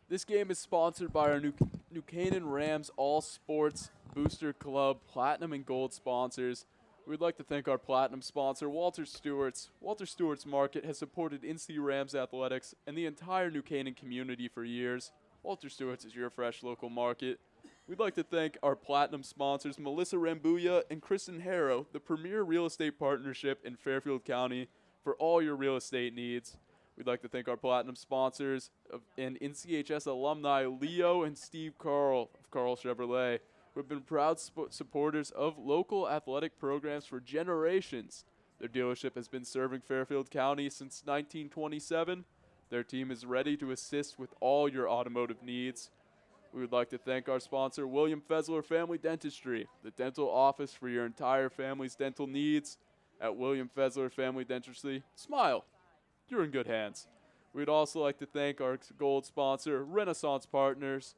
This game is sponsored by our New Canaan Rams All Sports Booster Club Platinum and Gold sponsors. We'd like to thank our Platinum sponsor, Walter Stewart's. Walter Stewart's Market has supported NC Rams athletics and the entire New Canaan community for years. Walter Stewart's is your fresh local market. We'd like to thank our Platinum sponsors, Melissa Rambuya and Kristen Harrow, the premier real estate partnership in Fairfield County, for all your real estate needs. We'd like to thank our Platinum sponsors and NCHS alumni Leo and Steve Carl of Carl Chevrolet, who have been proud supporters of local athletic programs for generations. Their dealership has been serving Fairfield County since 1927. Their team is ready to assist with all your automotive needs. We would like to thank our sponsor, William Fessler Family Dentistry, the dental office for your entire family's dental needs. At William Fessler Family Dentistry, smile. You're in good hands. We'd also like to thank our gold sponsor, Renaissance Partners,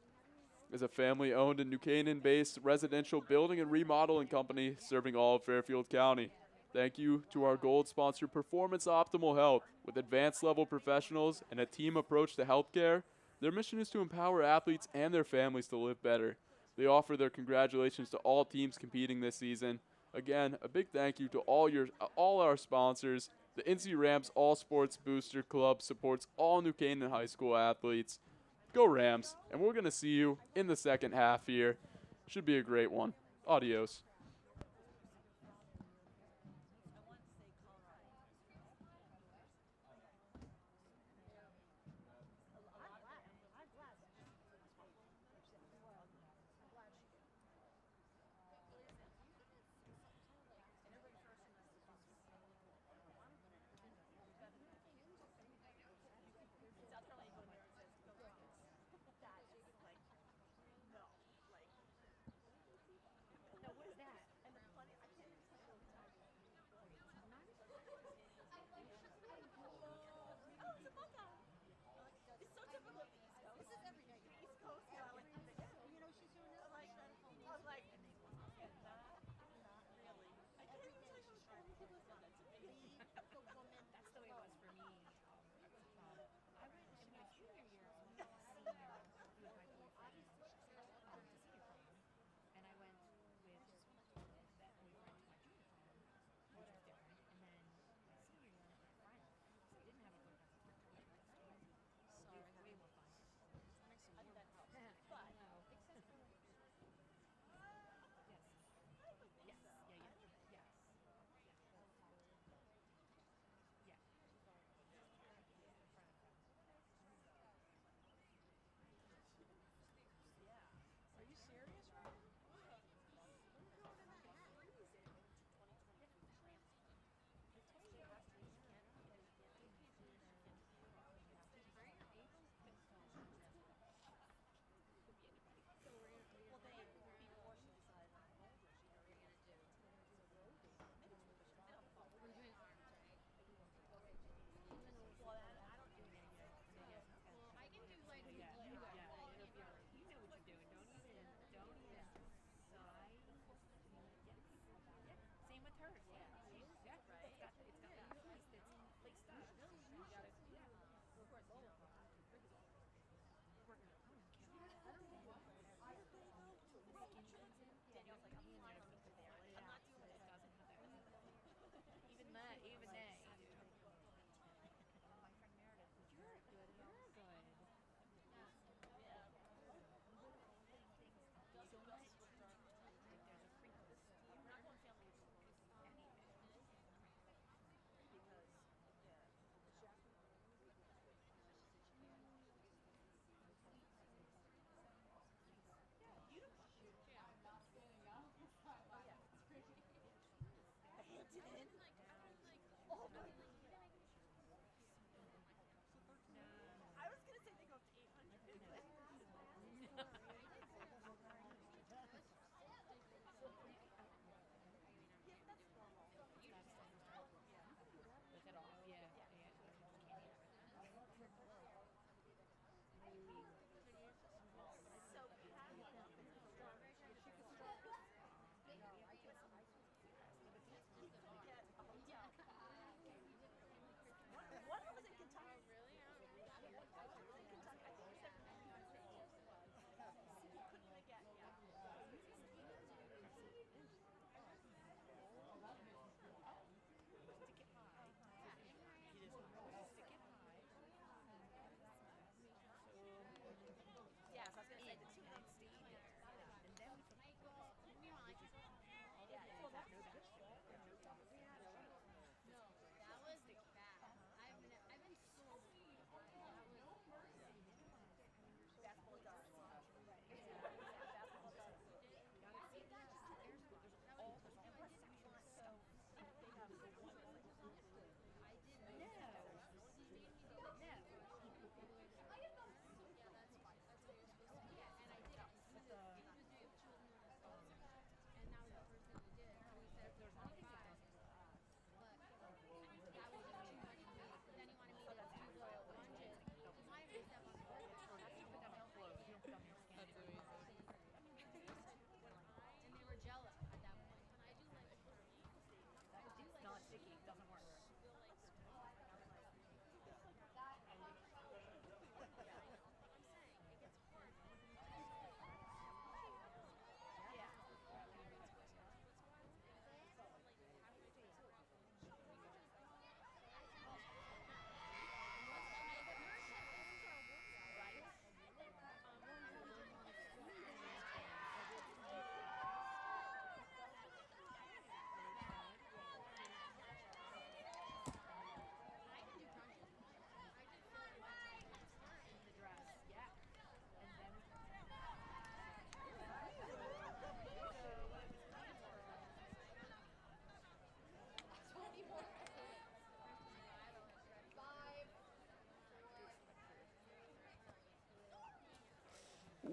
is a family-owned and New Canaan-based residential building and remodeling company serving all of Fairfield County. Thank you to our gold sponsor, Performance Optimal Health. With advanced level professionals and a team approach to healthcare, their mission is to empower athletes and their families to live better. They offer their congratulations to all teams competing this season. Again, a big thank you to all our sponsors. The NC Rams All Sports Booster Club supports all New Canaan high school athletes. Go Rams, and we're going to see you in the second half here. Should be a great one. Adios.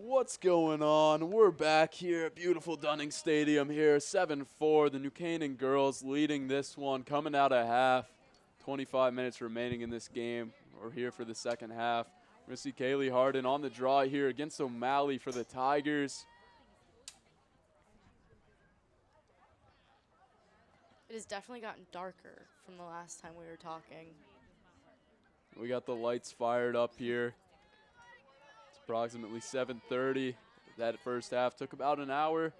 What's going on? We're back here at beautiful Dunning Stadium here, 7-4. The New Canaan girls leading this one, coming out of half. 25 minutes remaining in this game. We're here for the second half. We're going to see Kaylee Harden on the draw here against O'Malley for the Tigers. It has definitely gotten darker from the last time we were talking. We got the lights fired up here. It's approximately 7:30. That first half took about an hour.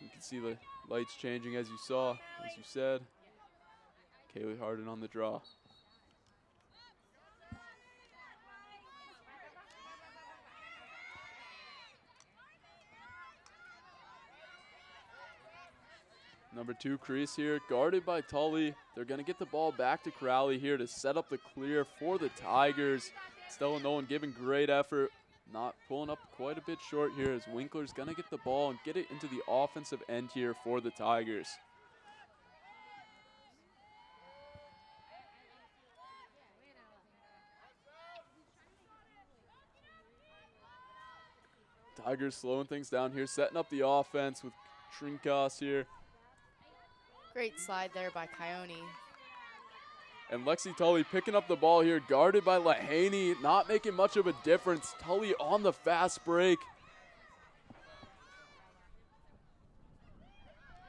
You can see the lights changing as you saw, as you said. Kaylee Harden on the draw. Number 2 crease here, guarded by Tully. They're going to get the ball back to Crowley here to set up the clear for the Tigers. Stella Nolan giving great effort, not pulling up quite a bit short here as Winkler's going to get the ball and get it into the offensive end here for the Tigers. Tigers slowing things down here, setting up the offense with Trinkas here. Great slide there by Coyote. And Lexi Tully picking up the ball here, guarded by Lahaney, not making much of a difference. Tully on the fast break.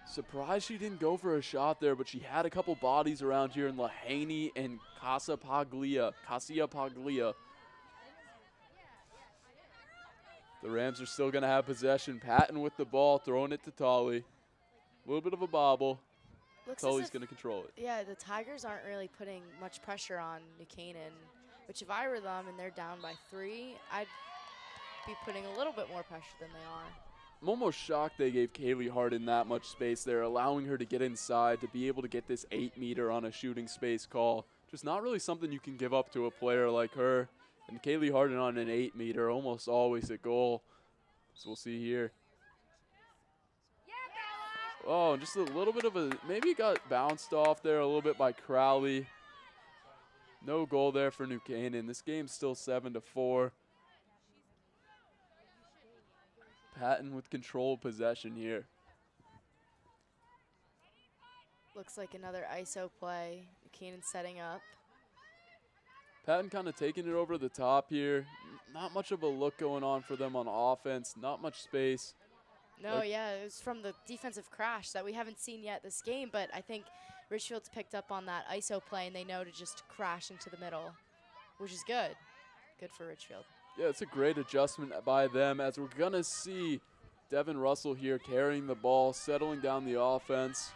Surprised she didn't go for a shot there, but she had a couple bodies around here in Lahaney and Cassia Paglia. The Rams are still going to have possession. Patton with the ball, throwing it to Tully. A little bit of a bobble. Tully's going to control it. Yeah, the Tigers aren't really putting much pressure on New Canaan, which if I were them and they're down by 3, I'd be putting a little bit more pressure than they are. I'm almost shocked they gave Kaylee Harden that much space there, allowing her to get inside to be able to get this 8-meter on a shooting space call. Just not really something you can give up to a player like her. And Kaylee Harden on an 8-meter, almost always a goal. So we'll see here. Oh, just a little bit of a, maybe got bounced off there a little bit by Crowley. No goal there for New Canaan. This game's still 7-4. Patton with control of possession here. Looks like another ISO play. New Canaan setting up. Patton kind of taking it over the top here. Not much of a look going on for them on offense. Not much space. No, yeah, it was from the defensive crash that we haven't seen yet this game, but I think Ridgefield's picked up on that ISO play, and they know to just crash into the middle, which is good. Good for Ridgefield. Yeah, it's a great adjustment by them as we're going to see Devin Russell here carrying the ball, settling down the offense.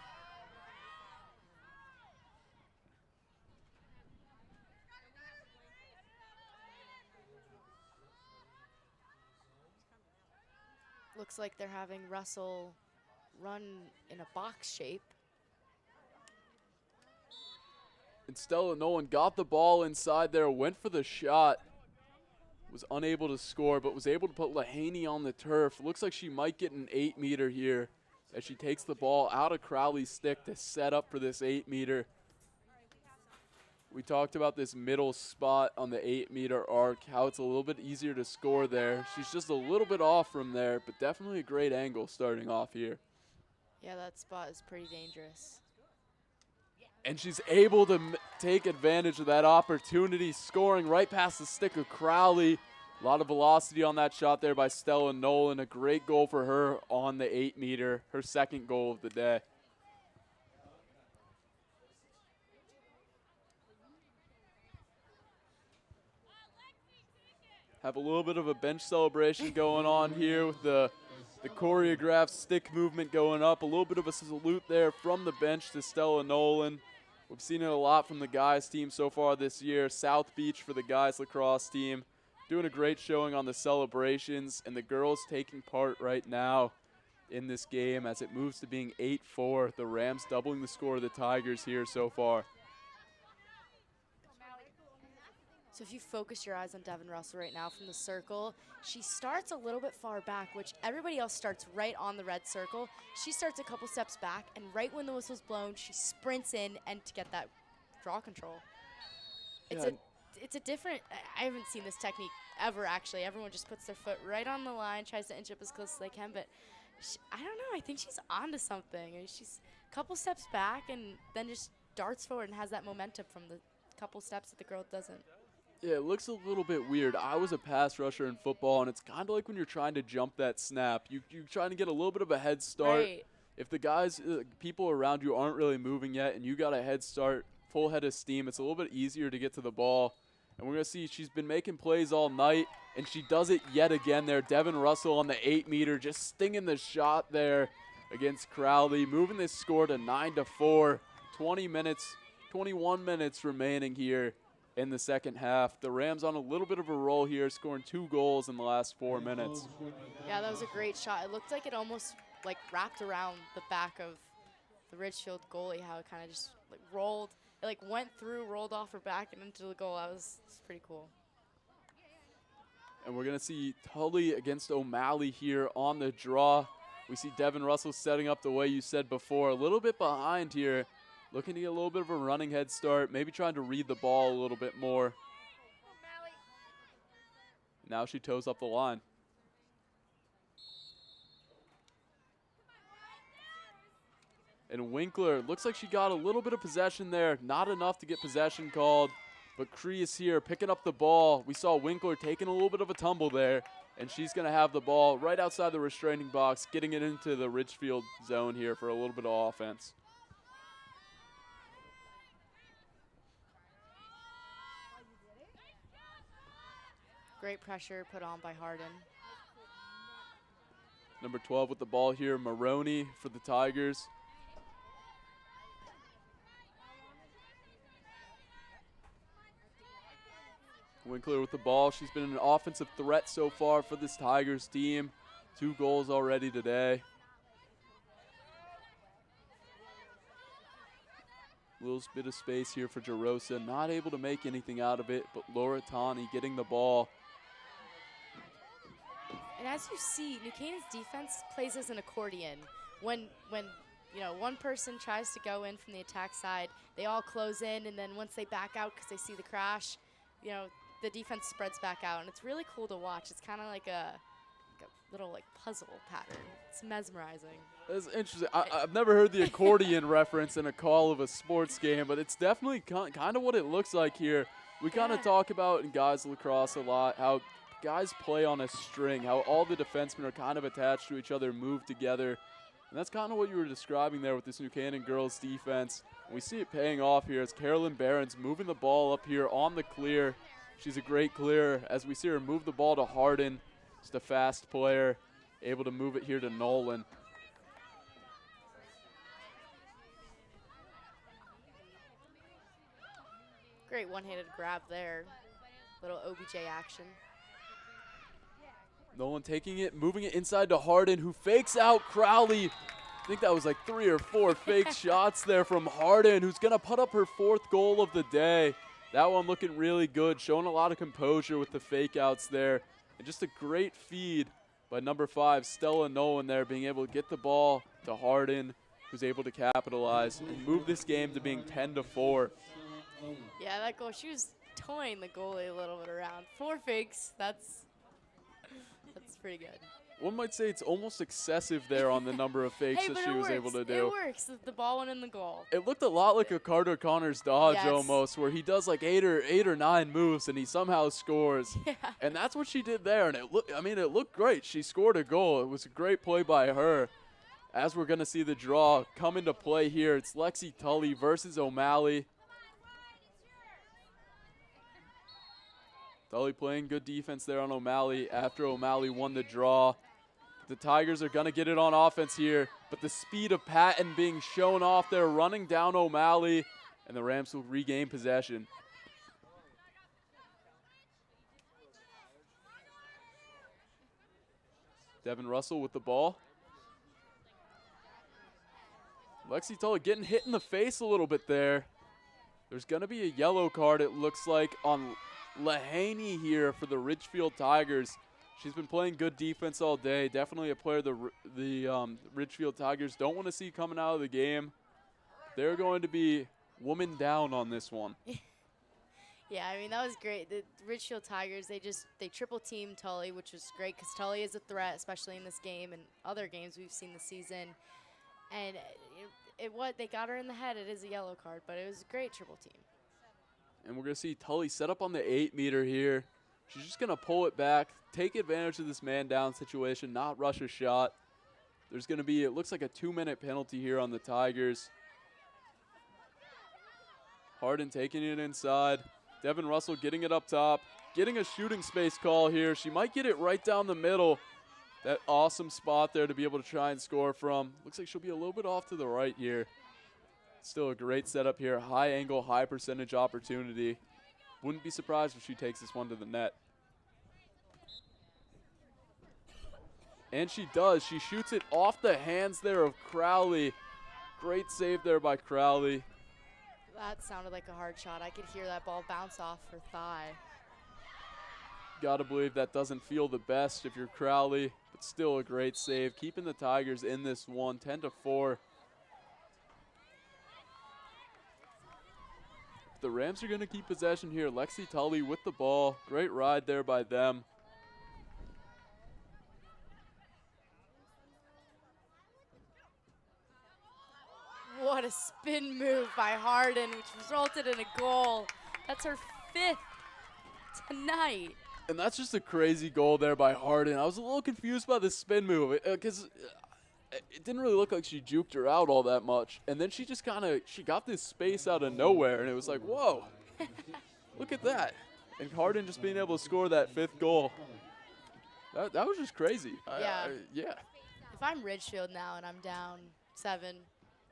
Looks like they're having Russell run in a box shape. And Stella Nolan got the ball inside there, went for the shot. Was unable to score, but was able to put Lahaney on the turf. Looks like she might get an 8-meter here as she takes the ball out of Crowley's stick to set up for this 8-meter. We talked about this middle spot on the 8-meter arc, how it's a little bit easier to score there. She's just a little bit off from there, but definitely a great angle starting off here. Yeah, that spot is pretty dangerous. And she's able to take advantage of that opportunity, scoring right past the stick of Crowley. A lot of velocity on that shot there by Stella Nolan. A great goal for her on the 8-meter, her second goal of the day. Have a little bit of a bench celebration going on here with the choreographed stick movement going up. A little bit of a salute there from the bench to Stella Nolan. We've seen it a lot from the guys team so far this year. South Beach for the guys lacrosse team. Doing a great showing on the celebrations, and the girls taking part right now in this game as it moves to being 8-4. The Rams doubling the score of the Tigers here so far. So if you focus your eyes on Devin Russell right now from the circle, she starts a little bit far back, which everybody else starts right on the red circle. She starts a couple steps back, and right when the whistle's blown, she sprints in and to get that draw control. It's it's a different. I haven't seen this technique ever, actually. Everyone just puts their foot right on the line, tries to inch up as close as they can, but I don't know. I think she's onto something. I mean, she's a couple steps back and then just darts forward and has that momentum from the couple steps that the girl doesn't. Yeah, it looks a little bit weird. I was a pass rusher in football, and it's kind of like when you're trying to jump that snap. You're trying to get a little bit of a head start. Right. If the guys, people around you aren't really moving yet and you got a head start, full head of steam, it's a little bit easier to get to the ball. And we're going to see she's been making plays all night, and she does it yet again there. Devin Russell on the 8-meter, just stinging the shot there against Crowley, moving this score to 9-4. 21 minutes remaining here in the second half. The Rams on a little bit of a roll here, scoring 2 goals in the last 4 minutes. Yeah, that was a great shot. It looked like it almost like wrapped around the back of the Ridgefield goalie, how it kind of just like rolled. It like went through, rolled off her back and into the goal. That was pretty cool. And we're going to see Tully against O'Malley here on the draw. We see Devin Russell setting up the way you said before, a little bit behind here, looking to get a little bit of a running head start, maybe trying to read the ball a little bit more. Now she toes up the line. And Winkler, looks like she got a little bit of possession there. Not enough to get possession called. But Cree is here picking up the ball. We saw Winkler taking a little bit of a tumble there. And she's going to have the ball right outside the restraining box, getting it into the Ridgefield zone here for a little bit of offense. Great pressure put on by Harden. Number 12 with the ball here, Maroney for the Tigers. Winkler with the ball. She's been an offensive threat so far for this Tigers team. 2 goals already today. Little bit of space here for Jarosa. Not able to make anything out of it, but Laura Tani getting the ball. And as you see, New Canaan's defense plays as an accordion. When one person tries to go in from the attack side, they all close in, and then once they back out because they see the crash, the defense spreads back out, and it's really cool to watch. It's kind of like a little puzzle pattern. It's mesmerizing. That's interesting. I've never heard the accordion reference in a call of a sports game, but it's definitely kind of what it looks like here. We kind of talk about in guys lacrosse a lot how guys play on a string, how all the defensemen are kind of attached to each other, move together. And that's kind of what you were describing there with this New Canaan girls defense. And we see it paying off here as Carolyn Barron's moving the ball up here on the clear. She's a great clearer as we see her move the ball to Harden. Just a fast player, able to move it here to Nolan. Great one-handed grab there. Little OBJ action. Nolan taking it, moving it inside to Harden, who fakes out Crowley. I think that was like 3 or 4 fake shots there from Harden, who's going to put up her 4th goal of the day. That one looking really good, showing a lot of composure with the fake outs there. And just a great feed by number 5, Stella Nolan there, being able to get the ball to Harden, who's able to capitalize and move this game to being 10-4. Yeah, that goal, she was toying the goalie a little bit around. 4 fakes, that's pretty good. One might say it's almost excessive there on the number of fakes that she was able to do. It works. The ball went in the goal. It looked a lot like a Carter Connors dodge almost, where he does like 8 or 9 moves and he somehow scores. Yeah. And that's what she did there. And it looked great. She scored a goal. It was a great play by her. As we're going to see the draw come into play here, it's Lexi Tully versus O'Malley. Tully playing good defense there on O'Malley after O'Malley won the draw. The Tigers are going to get it on offense here, but the speed of Patton being shown off there, running down O'Malley, and the Rams will regain possession. Devin Russell with the ball. Lexi Tully getting hit in the face a little bit there. There's going to be a yellow card, it looks like, on Lahaney here for the Ridgefield Tigers. She's been playing good defense all day. Definitely a player the Ridgefield Tigers don't want to see coming out of the game. They're going to be woman down on this one. Yeah, I mean, that was great. The Ridgefield Tigers, they triple teamed Tully, which was great because Tully is a threat, especially in this game and other games we've seen this season. And they got her in the head. It is a yellow card, but it was a great triple team. And we're going to see Tully set up on the 8-meter here. She's just going to pull it back, take advantage of this man-down situation, not rush a shot. There's going to be, it looks like a 2-minute penalty here on the Tigers. Harden taking it inside. Devin Russell getting it up top, getting a shooting space call here. She might get it right down the middle. That awesome spot there to be able to try and score from. Looks like she'll be a little bit off to the right here. Still a great setup here. High angle, high percentage opportunity. Wouldn't be surprised if she takes this one to the net. And she does. She shoots it off the hands there of Crowley. Great save there by Crowley. That sounded like a hard shot. I could hear that ball bounce off her thigh. Gotta believe that doesn't feel the best if you're Crowley, but still a great save. Keeping the Tigers in this one, 10-4. The Rams are going to keep possession here. Lexi Tully with the ball. Great ride there by them. What a spin move by Harden, which resulted in a goal. That's her 5th tonight. And that's just a crazy goal there by Harden. I was a little confused by the spin move because it didn't really look like she juked her out all that much. And then she just she got this space out of nowhere, and it was like, whoa, look at that. And Harden just being able to score that 5th goal. That was just crazy. Yeah. Yeah. If I'm Ridgefield now and I'm down 7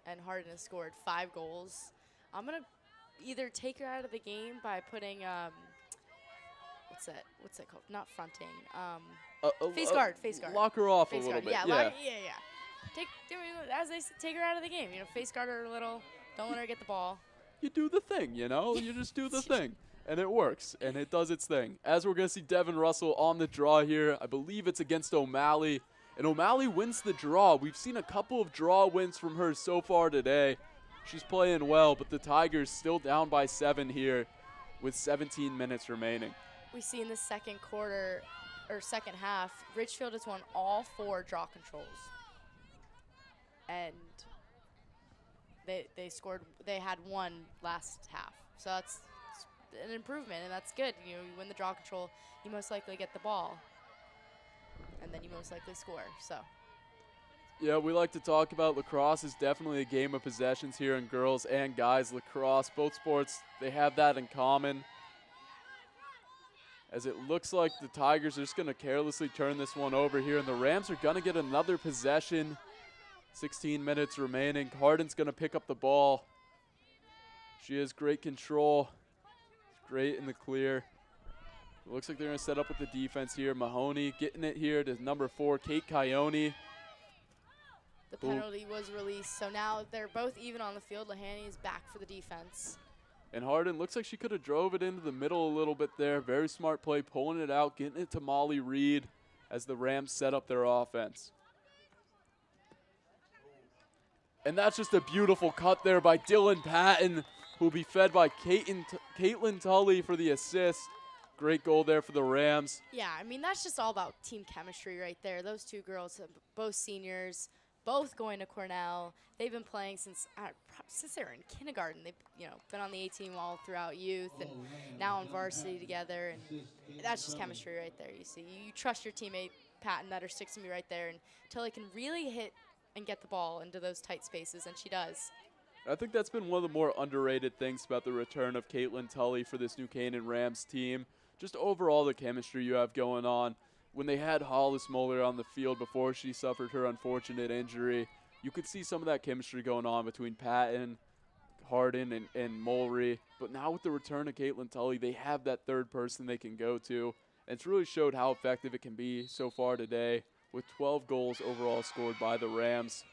and Harden has scored 5 goals, I'm going to either take her out of the game by putting what's that called? Not fronting. Face guard. Lock her off face a little guard. bit. Yeah. As they take her out of the game. Face guard her a little. Don't let her get the ball. You do the thing, You just do the thing. And it works, and it does its thing. As we're going to see Devin Russell on the draw here. I believe it's against O'Malley. And O'Malley wins the draw. We've seen a couple of draw wins from her so far today. She's playing well, but the Tigers still down by 7 here with 17 minutes remaining. We see in the second quarter, or second half, Ridgefield has won all 4 draw controls. And they had 1 last half. So that's an improvement, and that's good. You win the draw control, you most likely get the ball. And then you most likely score, so. Yeah, we like to talk about lacrosse is definitely a game of possessions here in girls and guys lacrosse. Both sports, they have that in common. As it looks like the Tigers are just going to carelessly turn this one over here, and the Rams are going to get another possession. 16 minutes remaining. Harden's going to pick up the ball. She has great control. Great in the clear. It looks like they're going to set up with the defense here. Mahoney getting it here to number 4, Kate Coyote. The penalty was released, so now they're both even on the field. Lahani is back for the defense. And Harden looks like she could have drove it into the middle a little bit there. Very smart play, pulling it out, getting it to Molly Reed as the Rams set up their offense. And that's just a beautiful cut there by Dylan Patton, who will be fed by Caitlin Tully for the assist. Great goal there for the Rams. Yeah, I mean, that's just all about team chemistry right there. Those 2 girls, both seniors, both going to Cornell. They've been playing since they were in kindergarten. They've been on the A team all throughout youth, and now on varsity together. And that's just chemistry right there. You see, you trust your teammate Patton that are sticking me right there, and Tully can really hit and get the ball into those tight spaces, and she does. I think that's been one of the more underrated things about the return of Caitlin Tully for this New Canaan Rams team. Just overall the chemistry you have going on. When they had Hollis Moeller on the field before she suffered her unfortunate injury, you could see some of that chemistry going on between Patton, Harden, and Mulry. But now with the return of Caitlin Tully, they have that third person they can go to. And it's really showed how effective it can be so far today, with 12 goals overall scored by the Rams.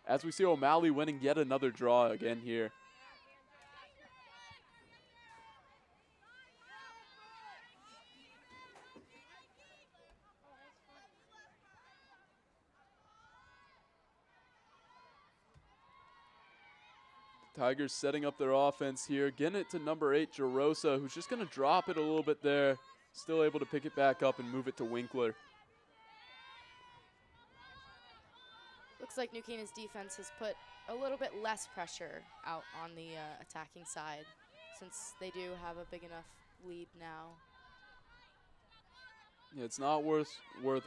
As we see O'Malley winning yet another draw again here. Tigers setting up their offense here, getting it to number 8, Jarosa, who's just going to drop it a little bit there. Still able to pick it back up and move it to Winkler. Looks like New Canaan's defense has put a little bit less pressure out on the attacking side since they do have a big enough lead now. Yeah, it's not worth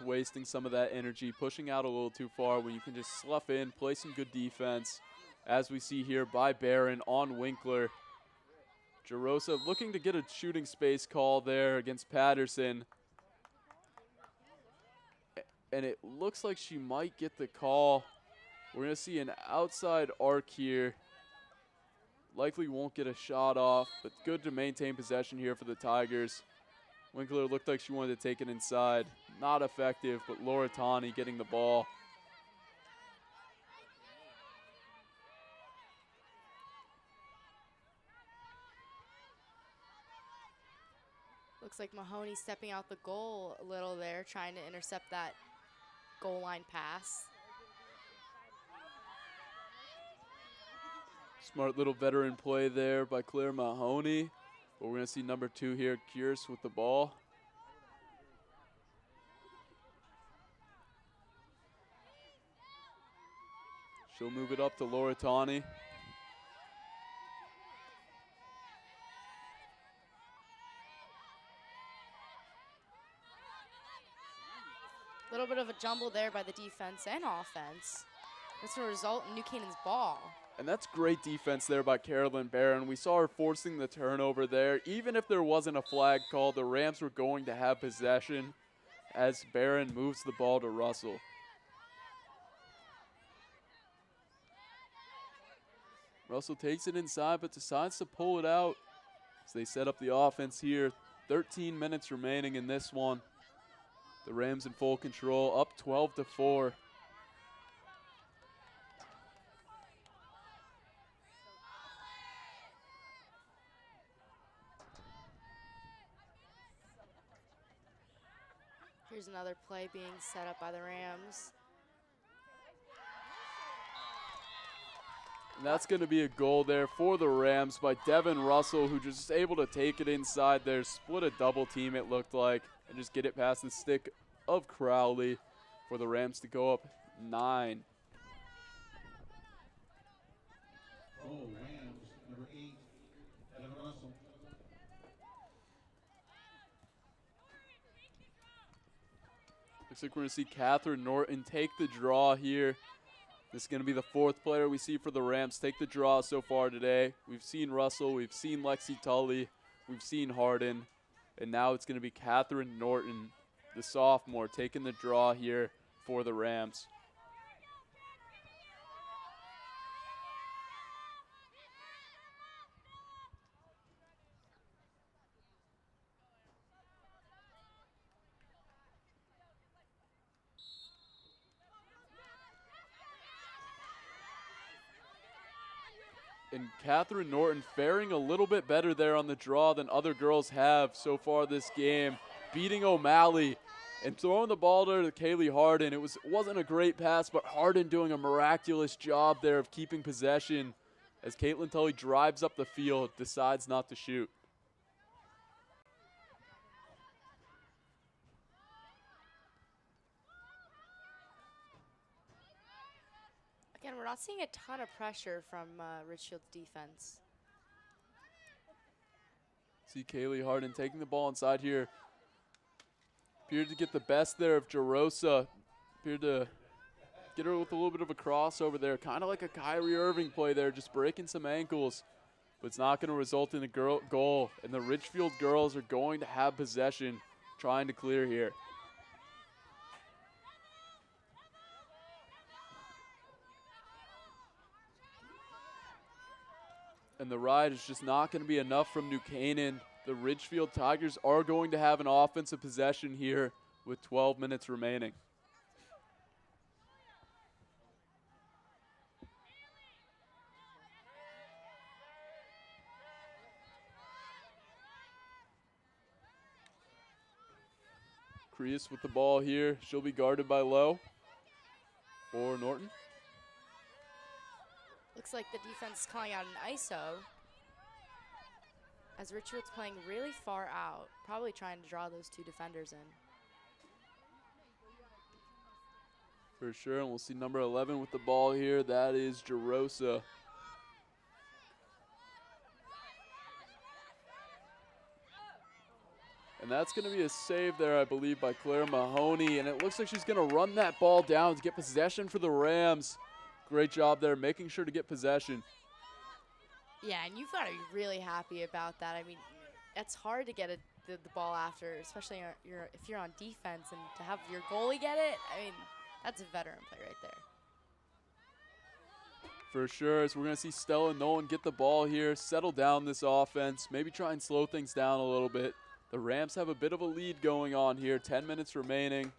wasting some of that energy, pushing out a little too far when you can just slough in, play some good defense, as we see here by Barron on Winkler. Jarosa looking to get a shooting space call there against Patterson. And it looks like she might get the call. We're going to see an outside arc here. Likely won't get a shot off, but good to maintain possession here for the Tigers. Winkler looked like she wanted to take it inside. Not effective, but Laura Tawney getting the ball. Looks like Mahoney stepping out the goal a little there, trying to intercept that goal line pass. Smart little veteran play there by Claire Mahoney. But we're going to see number 2 here, Kierce with the ball. She'll move it up to Laura Tawney. A little bit of a jumble there by the defense and offense. That's going to result in New Canaan's ball. And that's great defense there by Carolyn Barron. We saw her forcing the turnover there. Even if there wasn't a flag call, the Rams were going to have possession as Barron moves the ball to Russell. Russell takes it inside, but decides to pull it out as they set up the offense here. 13 minutes remaining in this one. The Rams in full control, up 12-4. Here's another play being set up by the Rams. And that's going to be a goal there for the Rams by Devin Russell, who just able to take it inside there, split a double team it looked like, and just get it past the stick of Crowley for the Rams to go up 9. Oh, Rams, number 8, Devin Russell. Looks like we're going to see Catherine Norton take the draw here. This is going to be the 4th player we see for the Rams take the draw so far today. We've seen Russell, we've seen Lexi Tully, we've seen Harden, and now it's going to be Catherine Norton, the sophomore, taking the draw here for the Rams. And Catherine Norton faring a little bit better there on the draw than other girls have so far this game, beating O'Malley and throwing the ball to Kaylee Harden. It wasn't a great pass, but Harden doing a miraculous job there of keeping possession as Caitlin Tully drives up the field, decides not to shoot. Again, we're not seeing a ton of pressure from Ridgefield's defense. See Kaylee Harden taking the ball inside here. Appeared to get the best there of Jarosa. Appeared to get her with a little bit of a crossover there. Kind of like a Kyrie Irving play there, just breaking some ankles. But it's not going to result in a goal. And the Ridgefield girls are going to have possession, trying to clear here. And the ride is just not going to be enough from New Canaan. The Ridgefield Tigers are going to have an offensive possession here with 12 minutes remaining. Creas with the ball here. She'll be guarded by Lowe or Norton. Looks like the defense is calling out an ISO, as Ridgefield's playing really far out, probably trying to draw those two defenders in. For sure, and we'll see number 11 with the ball here. That is Jarosa. And that's going to be a save there, I believe, by Claire Mahoney. And it looks like she's going to run that ball down to get possession for the Rams. Great job there, making sure to get possession. Yeah, and you've got to be really happy about that. I mean, it's hard to get the ball after, especially if you're on defense, and to have your goalie get it, I mean, that's a veteran play right there. For sure, so we're going to see Stella Nolan get the ball here, settle down this offense, maybe try and slow things down a little bit. The Rams have a bit of a lead going on here, 10 minutes remaining.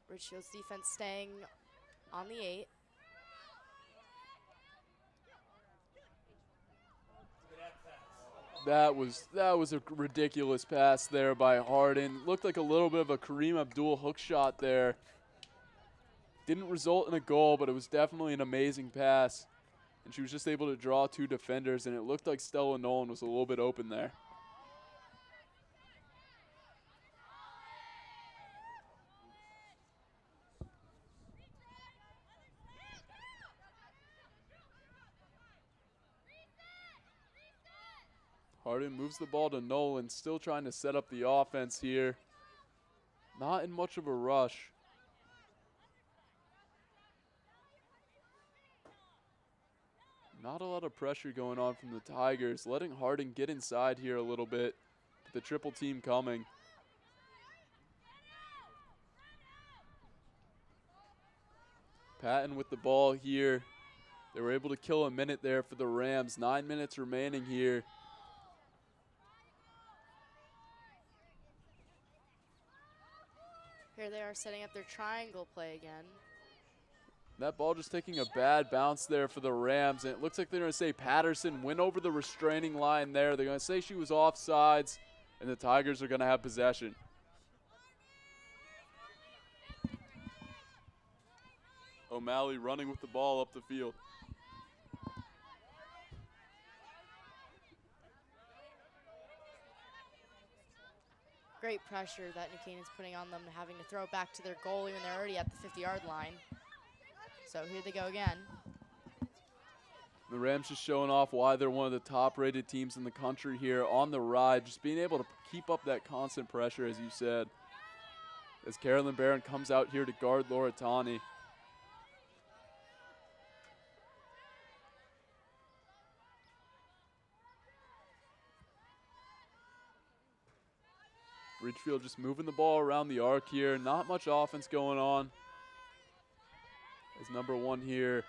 Ridgefield's defense staying on the 8. That was a ridiculous pass there by Harden. Looked like a little bit of a Kareem Abdul hook shot there. Didn't result in a goal, but it was definitely an amazing pass. And she was just able to draw two defenders, and it looked like Stella Nolan was a little bit open there. Harden moves the ball to Nolan, still trying to set up the offense here. Not in much of a rush. Not a lot of pressure going on from the Tigers, letting Harden get inside here a little bit. The triple team coming. Patton with the ball here. They were able to kill a minute there for the Rams. 9 minutes remaining here. Here they are setting up their triangle play again. That ball just taking a bad bounce there for the Rams. And it looks like they're going to say Patterson went over the restraining line there. They're going to say she was offsides, and the Tigers are going to have possession. O'Malley running with the ball up the field. Great pressure that New Canaan's putting on them, having to throw it back to their goalie when they're already at the 50-yard line. So here they go again. The Rams just showing off why they're one of the top-rated teams in the country here on the ride, just being able to keep up that constant pressure, as you said, as Carolyn Barron comes out here to guard Laura Tani. Ridgefield just moving the ball around the arc here. Not much offense going on. As number 1 here,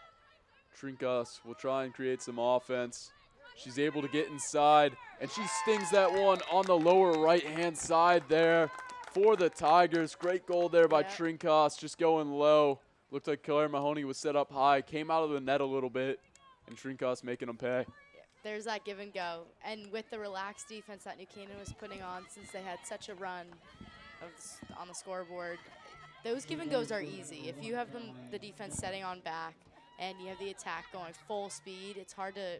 Trinkas will try and create some offense. She's able to get inside, and she stings that one on the lower right-hand side there for the Tigers. Great goal there by Trinkas, just going low. Looked like Claire Mahoney was set up high, came out of the net a little bit, and Trinkas making them pay. There's that give and go. And with the relaxed defense that New Canaan was putting on since they had such a run on the scoreboard, those give and goes are easy. If you have the defense setting on back and you have the attack going full speed, it's hard to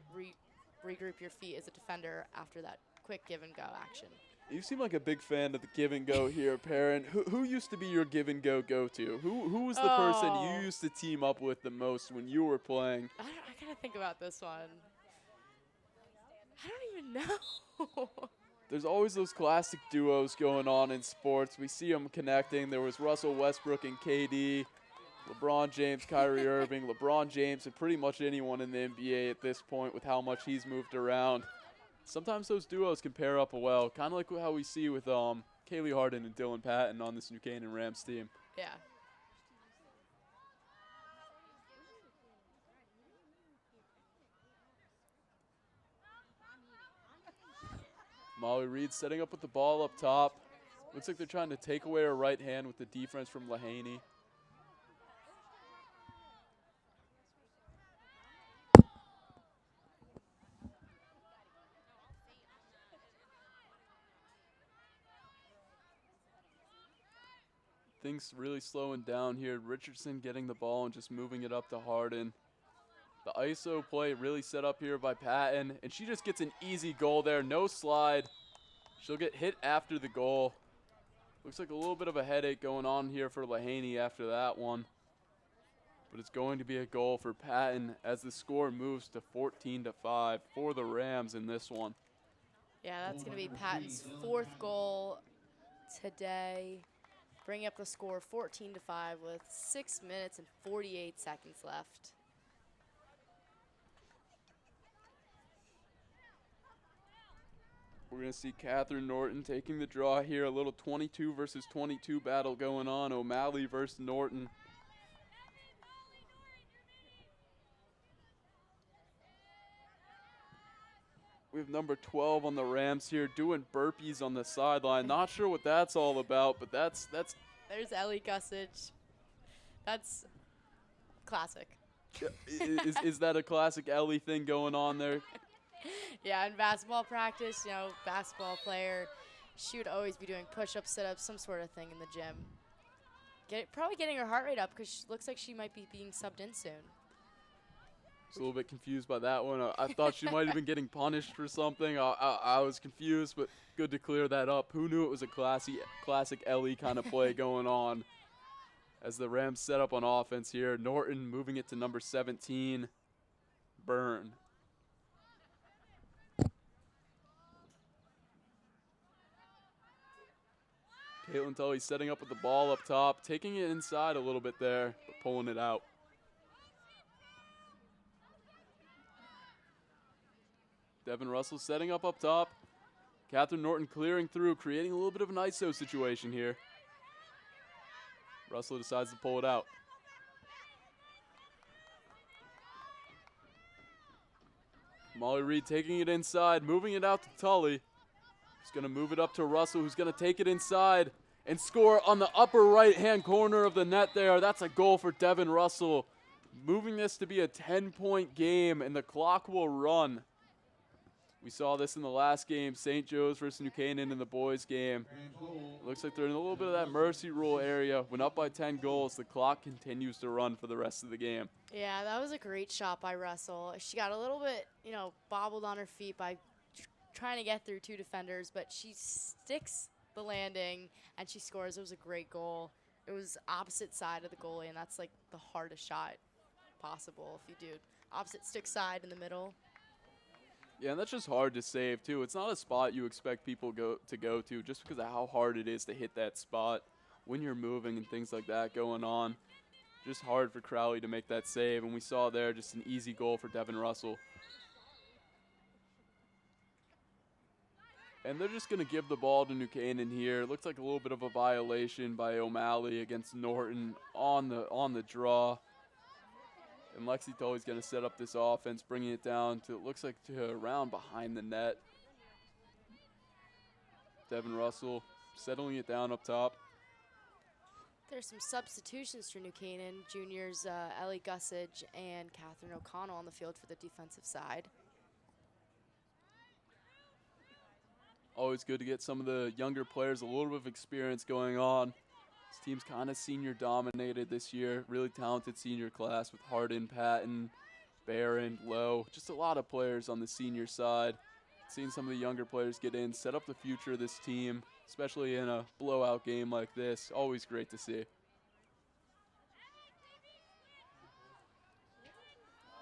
regroup your feet as a defender after that quick give and go action. You seem like a big fan of the give and go here, Perrin. Who used to be your give and go go-to? Who was the person you used to team up with the most when you were playing? I gotta think about this one. I don't even know. There's always those classic duos going on in sports. We see them connecting. There was Russell Westbrook and KD, LeBron James, Kyrie Irving, LeBron James, and pretty much anyone in the NBA at this point with how much he's moved around. Sometimes those duos can pair up well, kind of like how we see with Kaylee Harden and Dylan Patton on this New Canaan Rams team. Yeah. Molly Reed setting up with the ball up top. Looks like they're trying to take away her right hand with the defense from Lahaney. things really slowing down here. Richardson getting the ball and just moving it up to Harden. The ISO play really set up here by Patton, and she just gets an easy goal there. No slide. She'll get hit after the goal. Looks like a little bit of a headache going on here for Lahaney after that one. But it's going to be a goal for Patton as the score moves to 14-5 for the Rams in this one. Yeah, that's going to be Patton's 4th goal today, bringing up the score 14-5 with 6 minutes and 48 seconds left. We're going to see Catherine Norton taking the draw here. A little 22 versus 22 battle going on. O'Malley versus Norton. We have number 12 on the Rams here doing burpees on the sideline. Not sure what that's all about, but that's. There's Ellie Gussage. That's classic. Is that a classic Ellie thing going on there? Yeah, in basketball practice, you know, basketball player, she would always be doing push-ups, sit-ups, some sort of thing in the gym. Probably getting her heart rate up because looks like she might be being subbed in soon. Just a little bit confused by that one. I thought she might have been getting punished for something. I was confused, but good to clear that up. Who knew it was a classic Ellie kind of play going on as the Rams set up on offense here. Norton moving it to number 17, Byrne. Caitlin Tully setting up with the ball up top, taking it inside a little bit there, but pulling it out. Devin Russell setting up top. Catherine Norton clearing through, creating a little bit of an ISO situation here. Russell decides to pull it out. Molly Reed taking it inside, moving it out to Tully. He's going to move it up to Russell, who's going to take it inside and score on the upper right-hand corner of the net there. That's a goal for Devin Russell, moving this to be a 10-point game, and the clock will run. We saw this in the last game, St. Joe's versus New Canaan in the boys' game. Looks like they're in a little bit of that mercy rule area. Went up by 10 goals. The clock continues to run for the rest of the game. Yeah, that was a great shot by Russell. She got a little bit, you know, bobbled on her feet by trying to get through 2 defenders, but she sticks the landing and she scores. It was a great goal. It was opposite side of the goalie, and that's like the hardest shot possible if you do opposite stick side in the middle. Yeah, and that's just hard to save, too. It's not a spot you expect people to go to just because of how hard it is to hit that spot when you're moving and things like that going on. Just hard for Crowley to make that save, and we saw there just an easy goal for Devin Russell. And they're just going to give the ball to New Canaan here. Looks like a little bit of a violation by O'Malley against Norton on the draw. And Lexi Tully's going to set up this offense, bringing it down to, it looks like, to around behind the net. Devin Russell settling it down up top. There's some substitutions for New Canaan. Juniors Ellie Gussage and Catherine O'Connell on the field for the defensive side. Always good to get some of the younger players a little bit of experience going on. This team's kind of senior dominated this year. Really talented senior class with Hardin, Patton, Barron, Lowe. Just a lot of players on the senior side. Seeing some of the younger players get in, set up the future of this team, especially in a blowout game like this. Always great to see.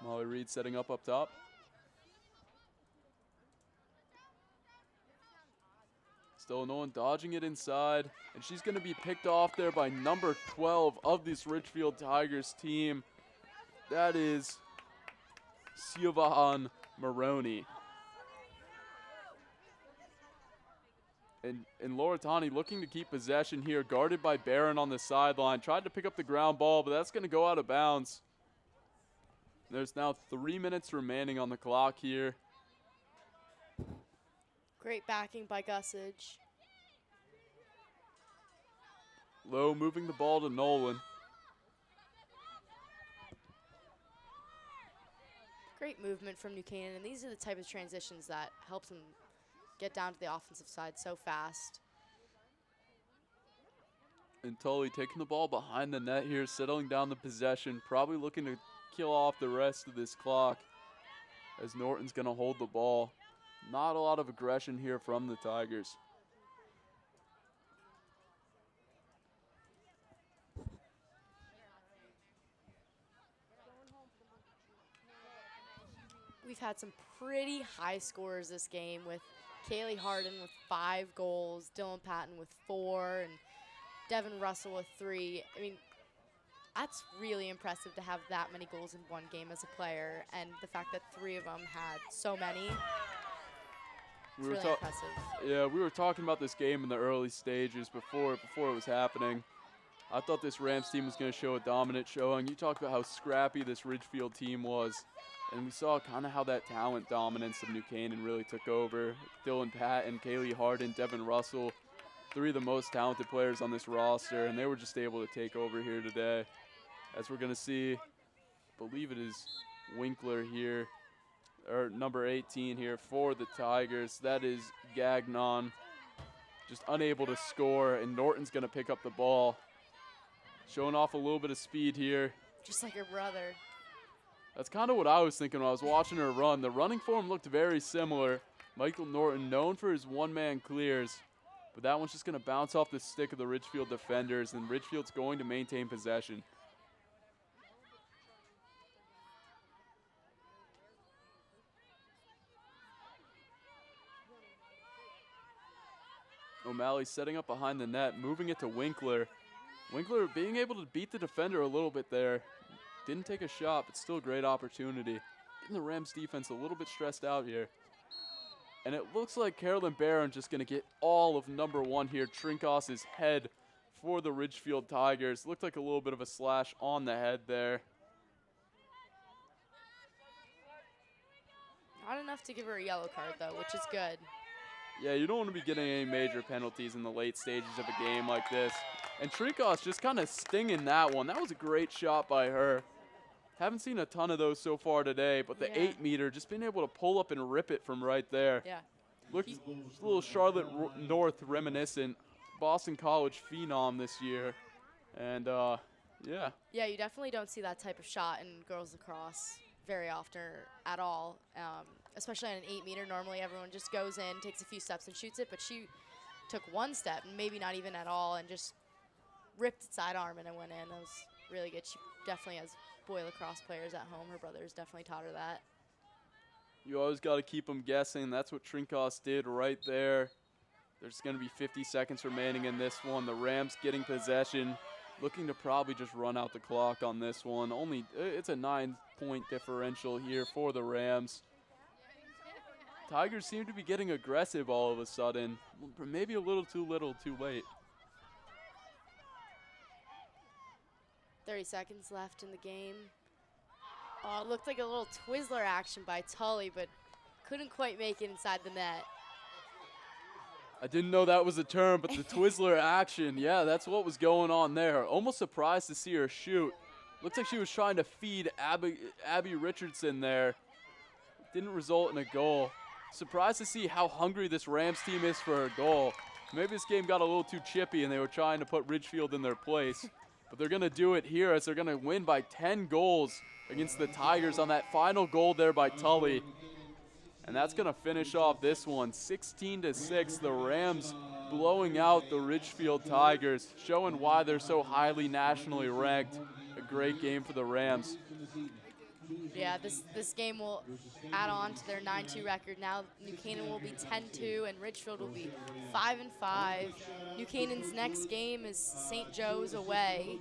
Molly Reed setting up top. Still Nolan dodging it inside, and she's going to be picked off there by number 12 of this Ridgefield Tigers team. That is Siobhan Maroney. And Loretani looking to keep possession here, guarded by Barron on the sideline. Tried to pick up the ground ball, but that's going to go out of bounds. There's now 3 minutes remaining on the clock here. Great backing by Gussage. Lowe moving the ball to Nolan. Great movement from New Canaan, and these are the type of transitions that helps them get down to the offensive side so fast. And Tully taking the ball behind the net here, settling down the possession, probably looking to kill off the rest of this clock as Norton's going to hold the ball. Not a lot of aggression here from the Tigers. We've had some pretty high scores this game with Kaylee Harden with 5 goals, Dylan Patton with 4, and Devin Russell with 3. I mean, that's really impressive to have that many goals in one game as a player, and the fact that 3 of them had so many. It's really impressive. Yeah, we were talking about this game in the early stages before it was happening. I thought this Rams team was going to show a dominant showing. You talked about how scrappy this Ridgefield team was, and we saw kind of how that talent dominance of New Canaan really took over. Dylan Patton, Kaylee Harden, Devin Russell, 3 of the most talented players on this roster, and they were just able to take over here today. As we're going to see, I believe it is Winkler here, or number 18 here for the Tigers. That is Gagnon, just unable to score, and Norton's going to pick up the ball. Showing off a little bit of speed here. Just like her brother. That's kind of what I was thinking when I was watching her run. The running form looked very similar. Michael Norton, known for his one-man clears, but that one's just going to bounce off the stick of the Ridgefield defenders, and Ridgefield's going to maintain possession. O'Malley setting up behind the net, moving it to Winkler. Winkler being able to beat the defender a little bit there. Didn't take a shot, but still a great opportunity. Getting the Rams defense a little bit stressed out here. And it looks like Carolyn Barron just going to get all of number 1 here, Trinkos's head for the Ridgefield Tigers. Looked like a little bit of a slash on the head there. Not enough to give her a yellow card, though, which is good. Yeah, you don't want to be getting any major penalties in the late stages of a game like this. And Trinkos just kind of stinging that one. That was a great shot by her. Haven't seen a ton of those so far today, but the 8-meter, just being able to pull up and rip it from right there. Yeah. Looked a little Charlotte North reminiscent. Boston College phenom this year. And, yeah. Yeah, you definitely don't see that type of shot in girls lacrosse very often at all, especially on an 8-meter. Normally everyone just goes in, takes a few steps and shoots it, but she took 1 step, and maybe not even at all, and just ripped it sidearm and it went in. That was really good. She definitely has boy lacrosse players at home. Her brothers definitely taught her that. You always got to keep them guessing. That's what Trinkos did right there. There's going to be 50 seconds remaining in this one. The Rams getting possession, looking to probably just run out the clock on this one. It's a 9-point differential here for the Rams. Tigers seem to be getting aggressive all of a sudden. Maybe a little too late. 30 seconds left in the game. Oh, it looked like a little Twizzler action by Tully, but couldn't quite make it inside the net. I didn't know that was a term, but the Twizzler action, yeah, that's what was going on there. Almost surprised to see her shoot. Looks like she was trying to feed Abby Richardson there. Didn't result in a goal. Surprised to see how hungry this Rams team is for a goal. Maybe this game got a little too chippy and they were trying to put Ridgefield in their place. But they're going to do it here as they're going to win by 10 goals against the Tigers on that final goal there by Tully. And that's going to finish off this one, 16-6. The Rams blowing out the Ridgefield Tigers, showing why they're so highly nationally ranked. A great game for the Rams. Yeah, this game will add on to their 9-2 record. Now New Canaan will be 10-2 and Ridgefield will be 5-5. New Canaan's next game is St. Joe's away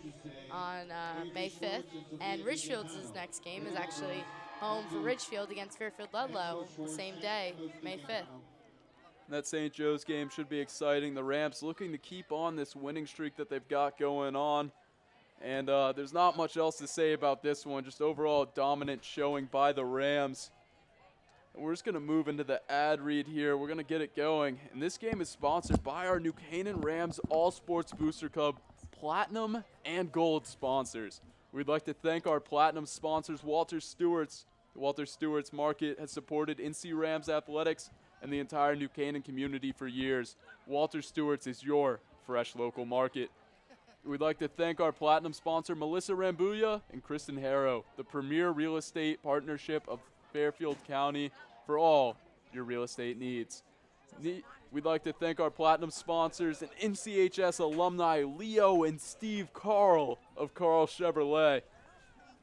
on May 5th, and Ridgefield's next game is actually home for Ridgefield against Fairfield Ludlow the same day, May 5th. That St. Joe's game should be exciting. The Rams looking to keep on this winning streak that they've got going on. And there's not much else to say about this one. Just overall dominant showing by the Rams. And we're just going to move into the ad read here. We're going to get it going. And this game is sponsored by our New Canaan Rams All Sports Booster Club Platinum and Gold sponsors. We'd like to thank our Platinum sponsors, Walter Stewart's. The Walter Stewart's Market has supported NC Rams athletics and the entire New Canaan community for years. Walter Stewart's is your fresh local market. We'd like to thank our platinum sponsor, Melissa Rambuya and Kristen Harrow, the premier real estate partnership of Fairfield County for all your real estate needs. We'd like to thank our platinum sponsors and NCHS alumni Leo and Steve Carl of Carl Chevrolet,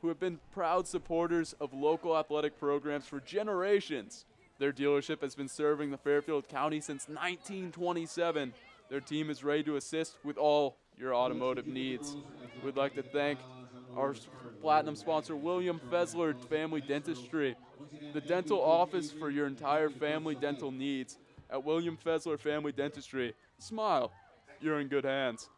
who have been proud supporters of local athletic programs for generations. Their dealership has been serving the Fairfield County since 1927. Their team is ready to assist with all your automotive needs. We'd like to thank our platinum sponsor, William Fessler Family Dentistry, the dental office for your entire family dental needs. At William Fessler Family Dentistry, smile, you're in good hands.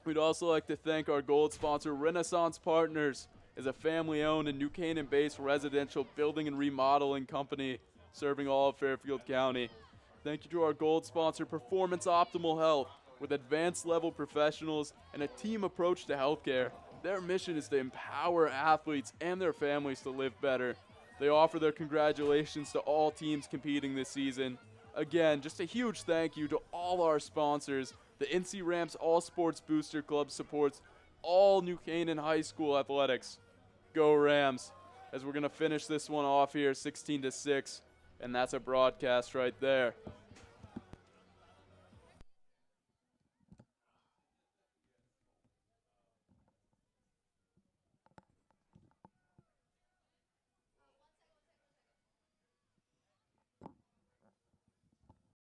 We'd also like to thank our gold sponsor, Renaissance Partners, as a family-owned and New Canaan-based residential building and remodeling company serving all of Fairfield County. Thank you to our gold sponsor, Performance Optimal Health, with advanced level professionals and a team approach to healthcare. Their mission is to empower athletes and their families to live better. They offer their congratulations to all teams competing this season. Again, just a huge thank you to all our sponsors. The NC Rams All Sports Booster Club supports all New Canaan High School athletics. Go Rams! As we're going to finish this one off here, 16-6, and that's a broadcast right there.